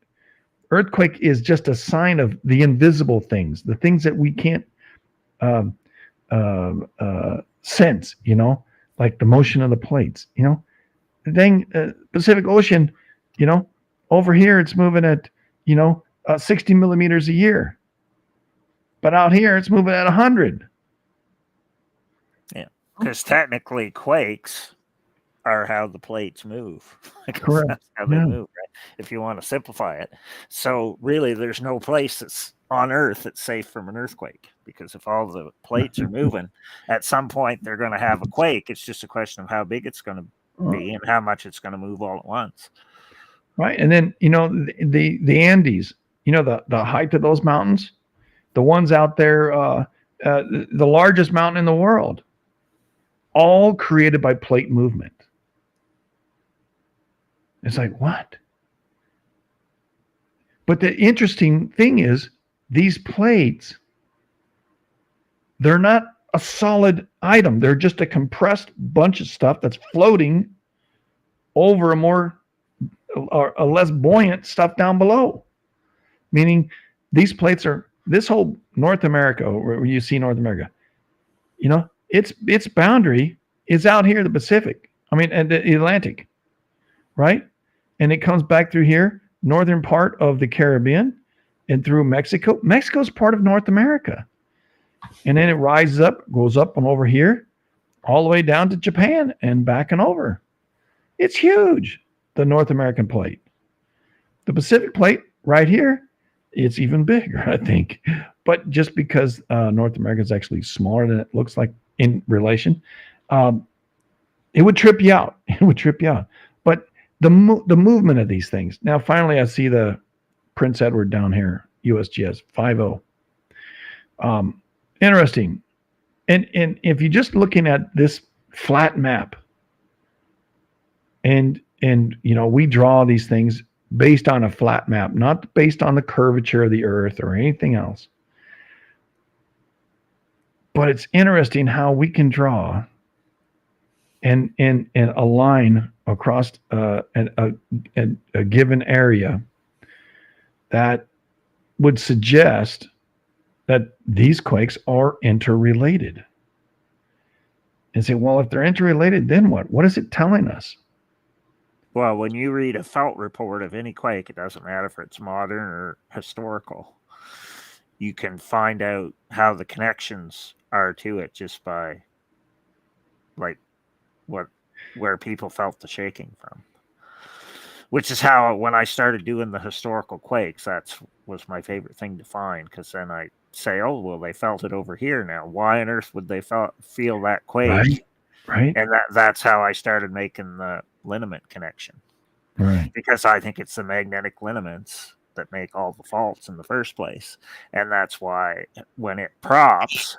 earthquake is just a sign of the invisible things, the things that we can't sense, like the motion of the plates, The dang Pacific Ocean, over here it's moving at, 60 millimeters a year. But out here it's moving at 100. Yeah, because technically quakes are how the plates move. Correct. That's how they move, right? If you want to simplify it. So really there's no place that's on Earth that's safe from an earthquake, because if all the plates are moving, at some point they're going to have a quake. It's just a question of how big it's going to be and how much it's going to move all at once. Right. And then, the Andes, the height of those mountains, the ones out there, the largest mountain in the world, all created by plate movement. It's like, what? But the interesting thing is, these plates, they're not a solid item. They're just a compressed bunch of stuff that's floating over a less buoyant stuff down below. Meaning these plates are, this whole North America, where you see North America, its boundary is out here, the Pacific. And the Atlantic, right? And it comes back through here, northern part of the Caribbean, and through Mexico. Mexico's part of North America. And then it rises up, goes up and over here, all the way down to Japan and back and over. It's huge, the North American plate. The Pacific plate right here, it's even bigger, I think. But just because North America is actually smaller than it looks like in relation, it would trip you out. It would trip you out. But the movement of these things. Now, finally, I see the Prince Edward down here, USGS 50. Interesting. And if you're just looking at this flat map, and we draw these things based on a flat map, not based on the curvature of the Earth or anything else. But it's interesting how we can draw and a line across a given area that would suggest that these quakes are interrelated. And say, well, if they're interrelated, then what? What is it telling us? Well, when you read a fault report of any quake, it doesn't matter if it's modern or historical, you can find out how the connections are to it just by where people felt the shaking from. Which is how, when I started doing the historical quakes, that was my favorite thing to find, because then I say, oh, well, they felt it over here now. Why on earth would they feel that quake? Right. And that's how I started making the lineament connection. Right. Because I think it's the magnetic lineaments that make all the faults in the first place. And that's why when it props,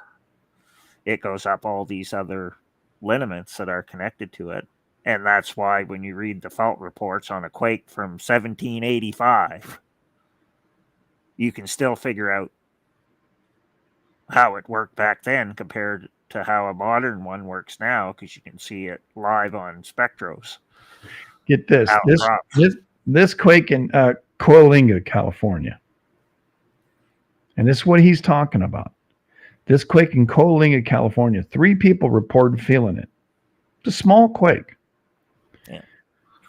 it goes up all these other lineaments that are connected to it. And that's why when you read the fault reports on a quake from 1785, you can still figure out how it worked back then compared to how a modern one works now, because you can see it live on spectros. Get this. This quake in Coalinga, California. And this is what he's talking about. This quake in Coalinga, California. 3 people reported feeling it. It's a small quake. Yeah.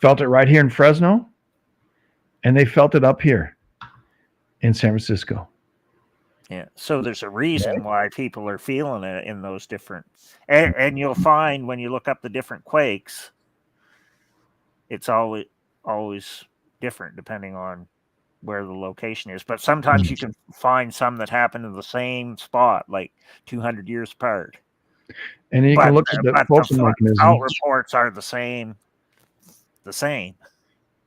Felt it right here in Fresno, and they felt it up here in San Francisco. Yeah, so there's a reason why people are feeling it in those different, and you'll find when you look up the different quakes, it's always different depending on where the location is. But sometimes you can find some that happen in the same spot, like 200 years apart. And you can look at the pulsing mechanism. Fault reports are the same.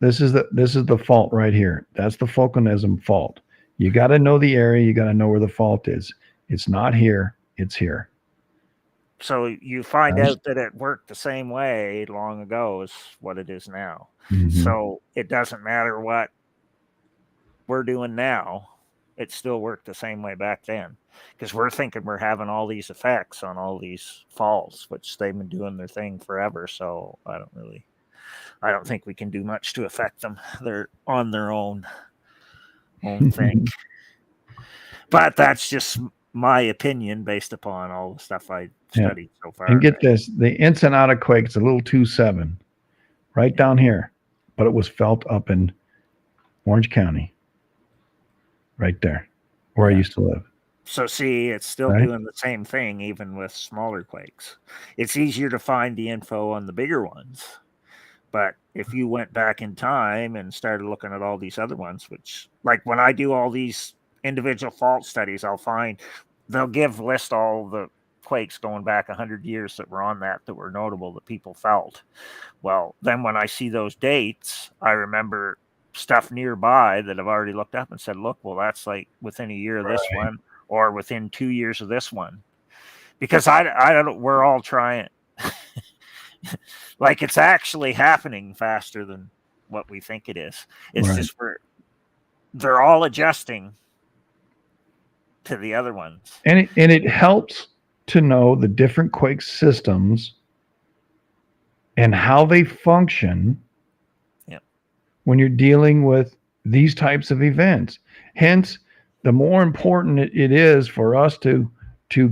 This is the fault right here. That's the volcanism fault. You got to know the area. You got to know where the fault is. It's not here. It's here. So you find Yes. out that it worked the same way long ago as what it is now. Mhm. So it doesn't matter what we're doing now. It still worked the same way back then, because we're thinking we're having all these effects on all these faults, which they've been doing their thing forever. So I don't think we can do much to affect them. They're on their own thing. But that's just my opinion based upon all the stuff I Yeah. studied so far. And get this, the Ensenada quake is a little 2.7 right down here, but it was felt up in Orange County, right there, where I used to live. So see, it's still Right. doing the same thing even with smaller quakes. It's easier to find the info on the bigger ones. But if you went back in time and started looking at all these other ones, which, like when I do all these individual fault studies, they'll list all the quakes going back 100 years that were on that were notable that people felt. Well, then when I see those dates, I remember stuff nearby that I've already looked up and said, look, well, that's like within a year of this Right. one or within 2 years of this one. Because I don't, we're all trying, like it's actually happening faster than what we think it is. It's Right. just they're all adjusting to the other ones. And it helps to know the different quake systems and how they function. Yeah. When you're dealing with these types of events. Hence, the more important it is for us to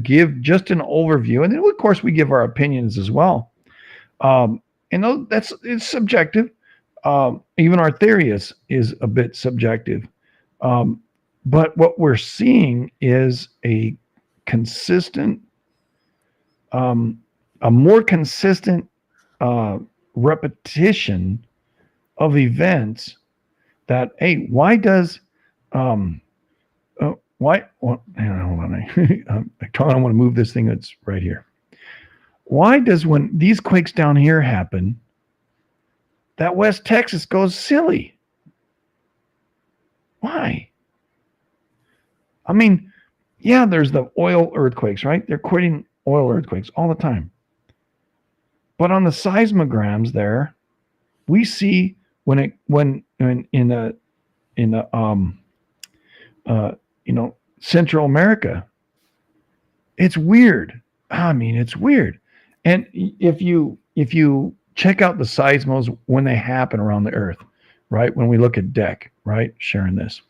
give just an overview, and then of course we give our opinions as well. And it's subjective. Even our theory is a bit subjective. But what we're seeing is a consistent, a more consistent repetition of events. That, hey, why does why? Well, hang on, hold on. I want to move this thing that's right here. Why does, when these quakes down here happen, that West Texas goes silly? Why? I mean, yeah, there's the oil earthquakes, right? They're quitting oil earthquakes all the time. But on the seismograms there, we see when in Central America, it's weird. I mean, it's weird. And if you check out the seismos when they happen around the Earth, right? When we look at DEC, right? Sharing this.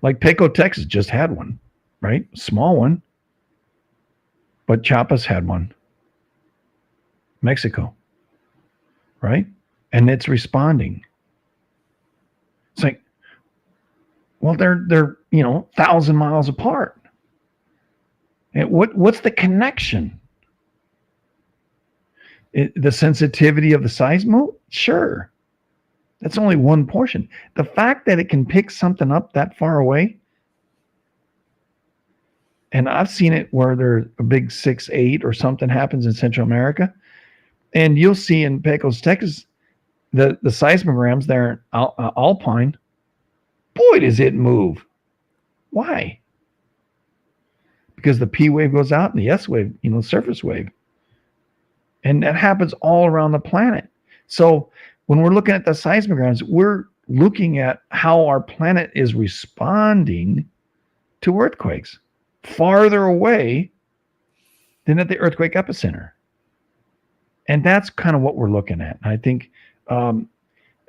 Like Paco, Texas just had one, right? Small one. But Chiapas had one. Mexico, right? And it's responding. It's like, well, they're 1,000 miles apart. And what's the connection? The sensitivity of the seismo? Sure. That's only one portion. The fact that it can pick something up that far away, and I've seen it where there's a big 6.8 or something happens in Central America, and you'll see in Pecos, Texas, the seismograms there in Alpine, boy, does it move. Why? Because the P wave goes out and the S wave, surface wave. And that happens all around the planet. So when we're looking at the seismograms, we're looking at how our planet is responding to earthquakes farther away than at the earthquake epicenter. And that's kind of what we're looking at. I think, do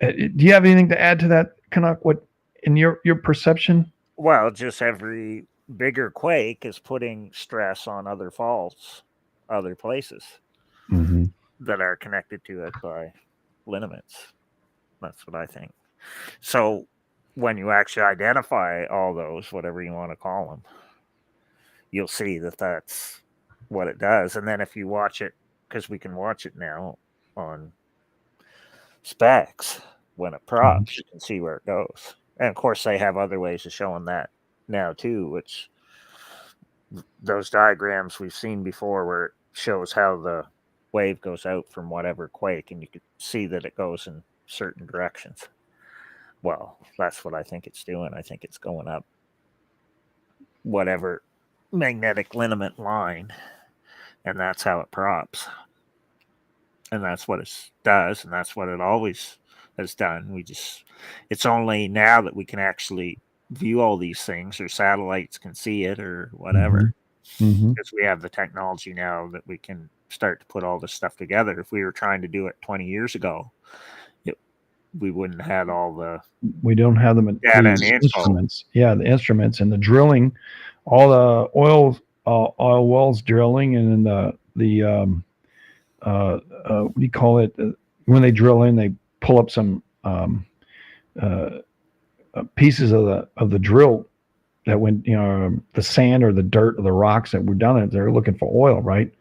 you have anything to add to that, Canuck? What, in your perception? Well, just every bigger quake is putting stress on other faults, other places that are connected to it by lineaments. That's what I think. So when you actually identify all those, whatever you want to call them, you'll see that that's what it does. And then if you watch it, because we can watch it now on specs, when it props, you can see where it goes. And of course, they have other ways of showing that now too, which those diagrams we've seen before where it shows how the wave goes out from whatever quake, and you can see that it goes in certain directions. Well, that's what I think it's doing. I think it's going up whatever magnetic lineament line, and that's how it props. And that's what it does, and that's what it always has done. It's only now that we can actually view all these things, or satellites can see it, or whatever. Mm-hmm. Because we have the technology now that we can start to put all this stuff together. If we were trying to do it 20 years ago, we wouldn't have had all the We don't have them data and the info. instruments. Yeah, the instruments and the drilling, all the oil wells drilling, and then the what do you call it? When they drill in, they pull up some pieces of the drill that went, the sand or the dirt or the rocks that were down there. They're looking for oil, right?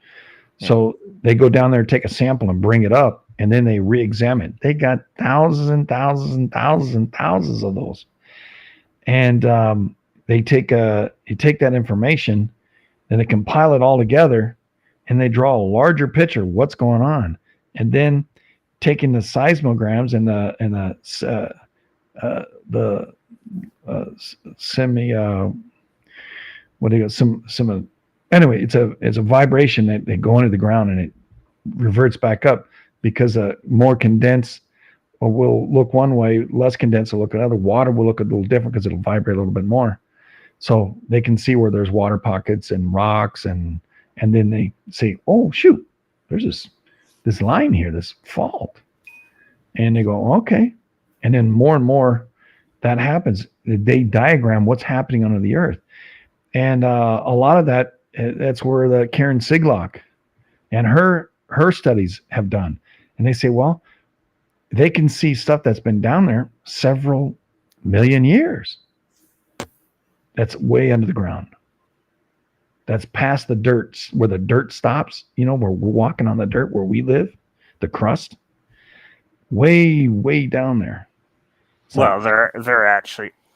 Yeah. So they go down there, take a sample, and bring it up, and then they re-examine. They got thousands and thousands and thousands and thousands of those, and you take that information, and they compile it all together, and they draw a larger picture of what's going on, and then taking the seismograms and the semi what do you some anyway, it's a vibration that they go into the ground and it reverts back up, because more condensed will look one way, less condensed will look another. Water will look a little different because it'll vibrate a little bit more. So they can see where there's water pockets and rocks, and then they say, oh shoot, there's this line here, this fault. And they go, okay. And then more and more that happens. They diagram what's happening under the earth. And a lot of that's where the Karen Siglock and her studies have done. And they say, well, they can see stuff that's been down there several million years. That's way under the ground. That's past the dirt, where the dirt stops, where we're walking on the dirt where we live, the crust, way, way down there. So, well, they're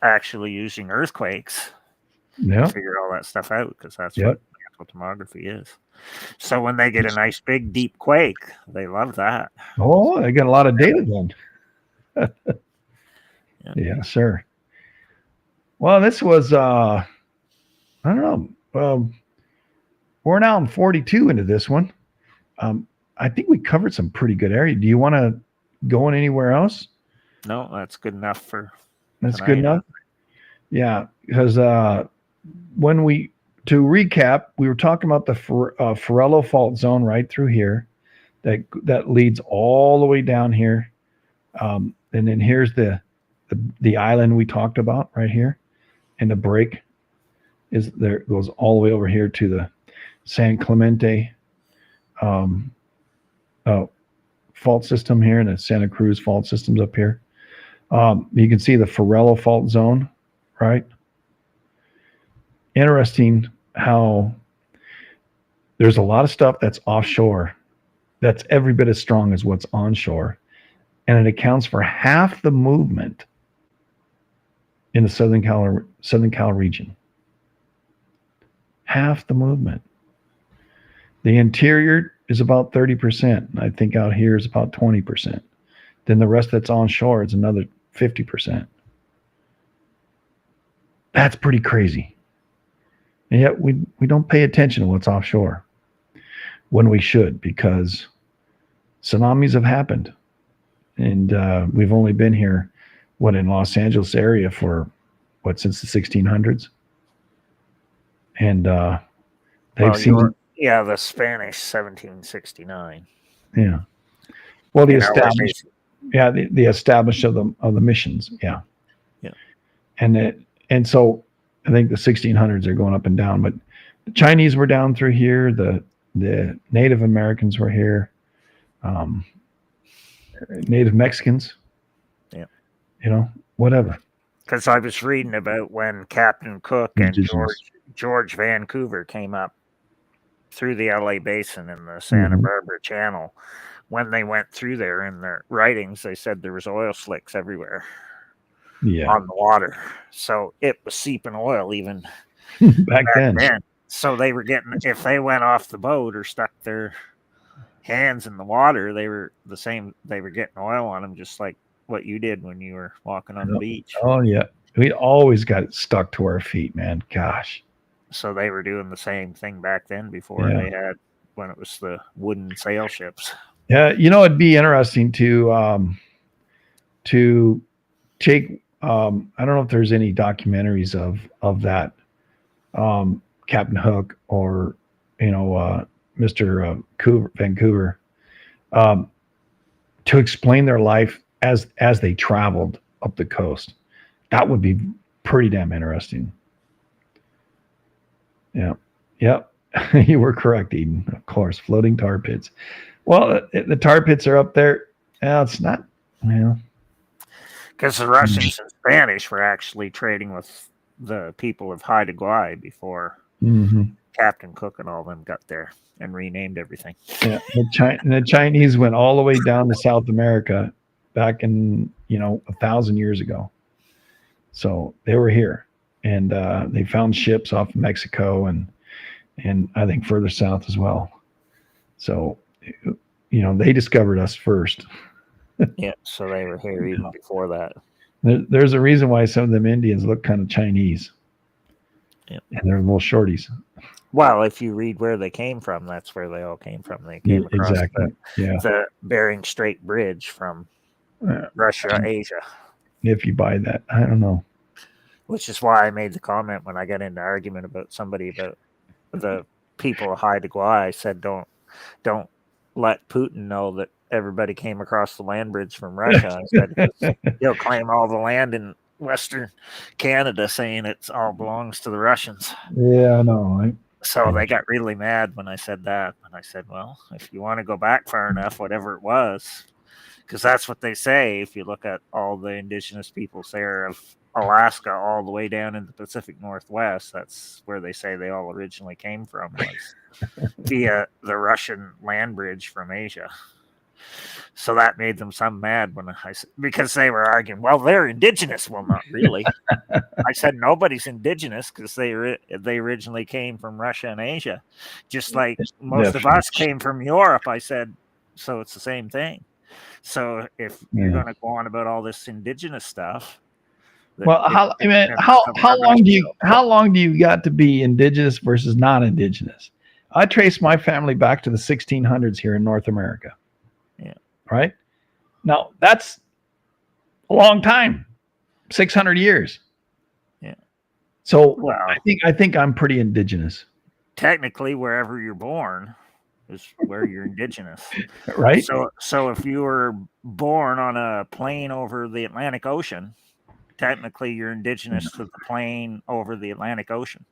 actually using earthquakes to figure all that stuff out, because that's what tomography is. So when they get a nice big deep quake, they love that. Oh, they got a lot of data then. Yeah, sure. Well, this was I don't know. We're now in 42 into this one. I think we covered some pretty good area. Do you want to go in anywhere else? No, that's good enough for. That's tonight. Good enough. Yeah, because to recap, we were talking about the Farello fault zone right through here, that leads all the way down here, and then here's the island we talked about right here, and the break is there. It goes all the way over here to the San Clemente fault system here, and the Santa Cruz fault systems up here. You can see the Farello fault zone, right? Interesting how there's a lot of stuff that's offshore that's every bit as strong as what's onshore, and it accounts for half the movement in the Southern Cal region. Half the movement. The interior is about 30%. I think out here is about 20%. Then the rest that's onshore is another 50%. That's pretty crazy. And yet we don't pay attention to what's offshore when we should, because tsunamis have happened. And we've only been here, in Los Angeles area for, since the 1600s? And they've seen... the Spanish 1769. Yeah. Well, the established... Yeah, the established of the missions. Yeah. Yeah. And so I think the 1600s are going up and down, but the Chinese were down through here. The Native Americans were here. Native Mexicans. Yeah. Whatever. Because I was reading about when Captain Cook and George Vancouver came up through the LA Basin and the Santa Barbara Channel. When they went through there, in their writings, they said there was oil slicks everywhere on the water. So it was seeping oil even back then. So they were getting, if they went off the boat or stuck their hands in the water, they were the same. They were getting oil on them, just like what you did when you were walking on the beach. Oh yeah, we always got stuck to our feet, man. Gosh. So they were doing the same thing back then before they had when it was the wooden sail ships. Yeah, it'd be interesting to take. I don't know if there's any documentaries of that Captain Hook or Mr. Vancouver to explain their life as they traveled up the coast. That would be pretty damn interesting. Yeah. Yep. You were correct, Eden. Of course, floating tar pits. Well, the tar pits are up there. It's not. Because the Russians and Spanish were actually trading with the people of Haida Gwaii before Captain Cook and all them got there and renamed everything. Yeah, the Chinese went all the way down to South America back in 1,000 years ago. So they were here, and they found ships off of Mexico and I think further south as well. So they discovered us first. Yeah, so they were here even before that. There's a reason why some of them Indians look kind of Chinese. Yep. And they're little shorties. Well, if you read where they came from, that's where they all came from. They came across the Bering Strait Bridge from Russia, Asia. If you buy that, I don't know. Which is why I made the comment when I got into argument about somebody about the people of Haida Gwaii. I said, don't let Putin know that everybody came across the land bridge from Russia. I said, he'll claim all the land in Western Canada, saying it all belongs to the Russians. Yeah, I know. So they got really mad when I said that. And I said, well, if you want to go back far enough, whatever it was, because that's what they say. If you look at all the indigenous peoples there of Alaska all the way down in the Pacific Northwest, that's where they say they all originally came from, was via the Russian land bridge from Asia. So that made them some mad because they were arguing, well, they're indigenous. Well, not really. I said nobody's indigenous because they originally came from Russia and Asia, just like most of us came from Europe. I said, so it's the same thing. So if you're going to go on about all this indigenous stuff, well, how long do you got to be indigenous versus non-indigenous? I trace my family back to the 1600s here in North America. Yeah. Right. Now that's a long time, 600 years. Yeah. So I think I'm pretty indigenous. Technically, wherever you're born is where you're indigenous. Right. So if you were born on a plain over the Atlantic Ocean, technically you're indigenous to the plain over the Atlantic Ocean.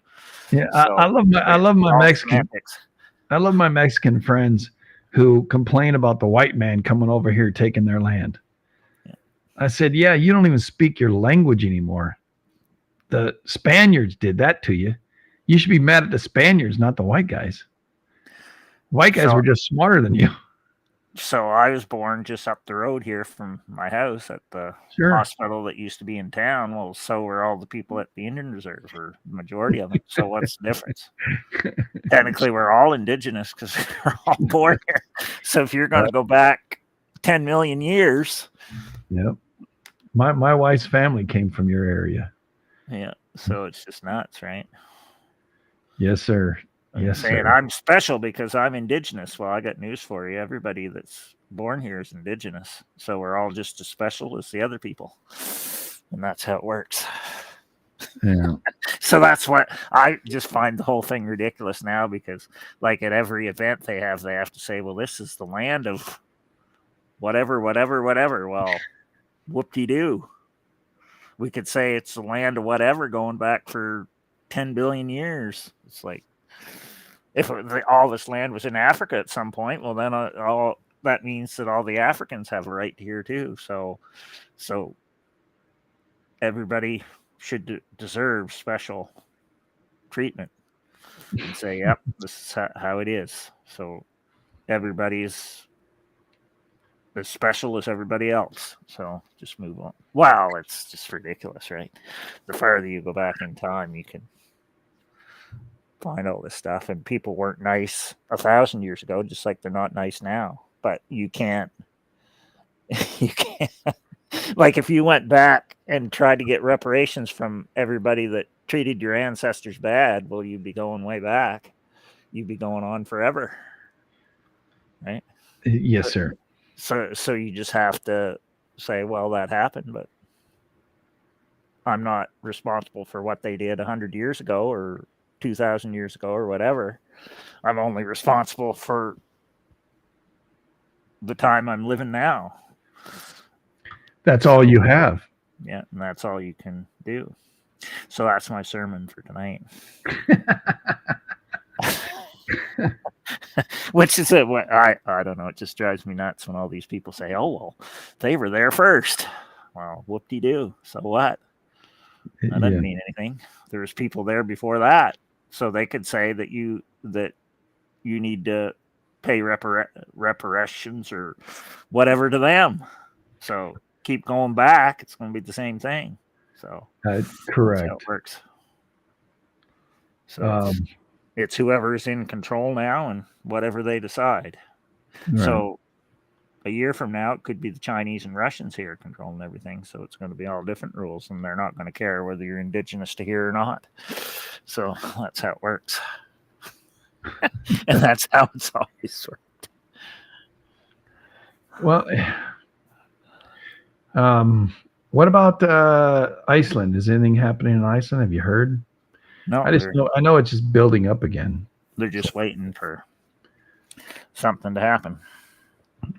Yeah. So I love my Mexican. I love my Mexican friends who complain about the white man coming over here taking their land. Yeah. I said, yeah, you don't even speak your language anymore. The Spaniards did that to you. You should be mad at the Spaniards, not the white guys. White guys were just smarter than you. So I was born just up the road here from my house at the hospital that used to be in town. Well, so were all the people at the Indian Reserve, or the majority of them. So what's the difference? Technically, we're all indigenous because we're all born here. So if you're going to go back 10 million years. Yep. My wife's family came from your area. Yeah. So it's just nuts, right? Yes, sir. Yes, saying sir. I'm special because I'm indigenous. Well, I got news for you. Everybody that's born here is indigenous. So we're all just as special as the other people. And that's how it works. Yeah. So that's what I just find the whole thing ridiculous now, because like at every event they have to say, well, this is the land of whatever. Well, whoop-de-doo. We could say it's the land of whatever going back for 10 billion years. It's like, if all this land was in Africa at some point, well, then all that means that all the Africans have a right here too. So everybody should deserve special treatment and say, yep, this is how it is. So everybody's as special as everybody else. So just move on. Wow, it's just ridiculous, right? The farther you go back in time, you can find all this stuff, and people weren't nice 1,000 years ago, just like they're not nice now. But you can't, you can't, like if you went back and tried to get reparations from everybody that treated your ancestors bad, well, you'd be going way back. You'd be going on forever, right? Yes, sir. So you just have to say, well, that happened, but I'm not responsible for what they did 100 years ago or 2,000 years ago or whatever. I'm only responsible for the time I'm living now. That's all you have. Yeah, and that's all you can do. So that's my sermon for tonight. Which is I don't know. It just drives me nuts when all these people say, "Oh well, they were there first." Well, whoop-de-doo. So what? That doesn't mean anything. There was people there before that, so they could say that you need to pay reparations or whatever to them. So keep going back; it's going to be the same thing. So correct. That's how it works. So it's whoever's in control now and whatever they decide. Right. So a year from now, it could be the Chinese and Russians here controlling everything. So it's going to be all different rules, and they're not going to care whether you're indigenous to here or not. So that's how it works. And that's how it's always worked. Well, what about Iceland? Is anything happening in Iceland? Have you heard? No, I know it's just building up again. They're just waiting for something to happen.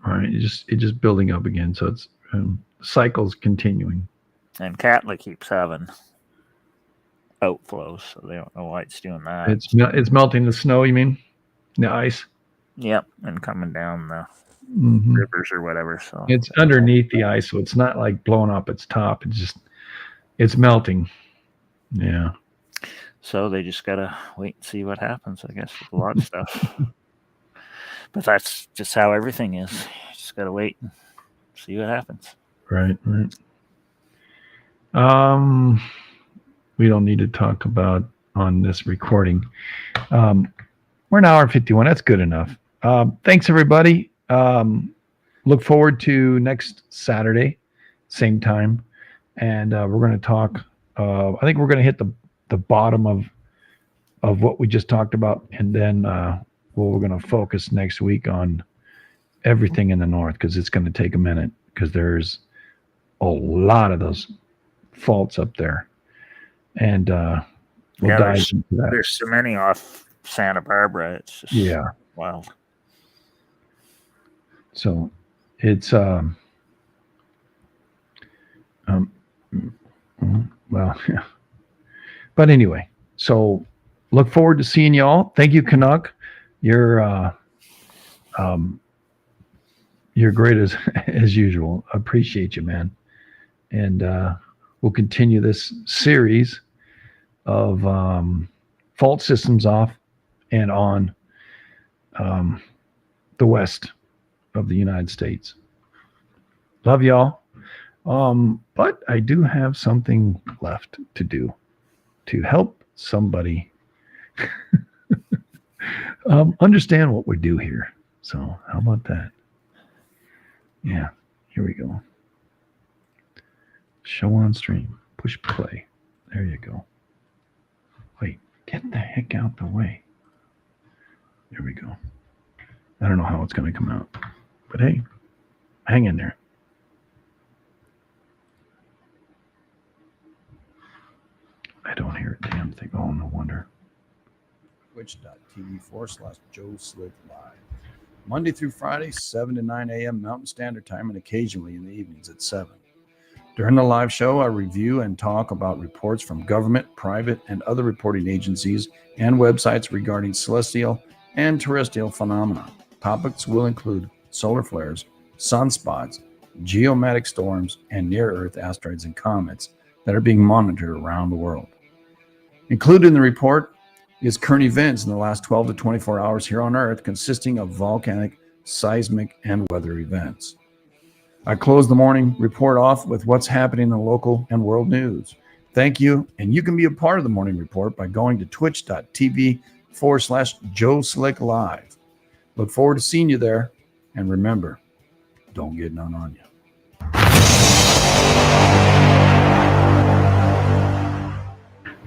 All right, it's just building up again. So it's cycles continuing. And Katla keeps having outflows, so they don't know why it's doing that. It's melting the snow. You mean the ice? Yep, and coming down the rivers or whatever. So it's underneath the ice, so it's not like blowing up its top. It's melting. Yeah. So they just gotta wait and see what happens, I guess, with a lot of stuff. But that's just how everything is. You just gotta wait and see what happens. Right. We don't need to talk about on this recording. We're an hour and 51. That's good enough. Thanks, everybody. Look forward to next Saturday, same time, and we're going to talk. I think we're going to hit the bottom of what we just talked about, and then we're going to focus next week on everything in the north, because it's going to take a minute, because there's a lot of those faults up there, and we'll dive into that. There's so many off Santa Barbara. It's just wild. So it's well, yeah. But anyway, so look forward to seeing y'all. Thank you, Canuck. You're great as usual. I appreciate you, man. And we'll continue this series of fault systems off and on the west of the United States. Love y'all. But I do have something left to do to help somebody understand what we do here. So how about that? Yeah, here we go. Show on stream. Push play. There you go. Wait, get the heck out the way. There we go. I don't know how it's going to come out, but hey, hang in there. I don't hear a damn thing. Oh, no wonder. Twitch.tv/Joe Slick Live. Monday through Friday, 7 to 9 a.m. Mountain Standard Time, and occasionally in the evenings at 7. During the live show, I review and talk about reports from government, private, and other reporting agencies and websites regarding celestial and terrestrial phenomena. Topics will include solar flares, sunspots, geomatic storms, and near-Earth asteroids and comets that are being monitored around the world. Included in the report is current events in the last 12 to 24 hours here on Earth, consisting of volcanic, seismic, and weather events. I close the morning report off with what's happening in the local and world news. Thank you. And you can be a part of the Morning Report by going to twitch.tv/Joe Slick Live. Look forward to seeing you there. And remember, don't get none on you.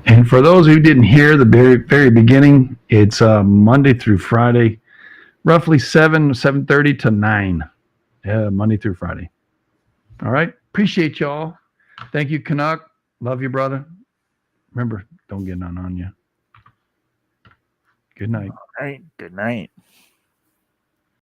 And for those who didn't hear the very beginning, it's Monday through Friday, roughly 7:30 to 9. Monday through Friday. All right. Appreciate y'all. Thank you, Canuck. Love you, brother. Remember, don't get none on you. Good night. All right. Good night.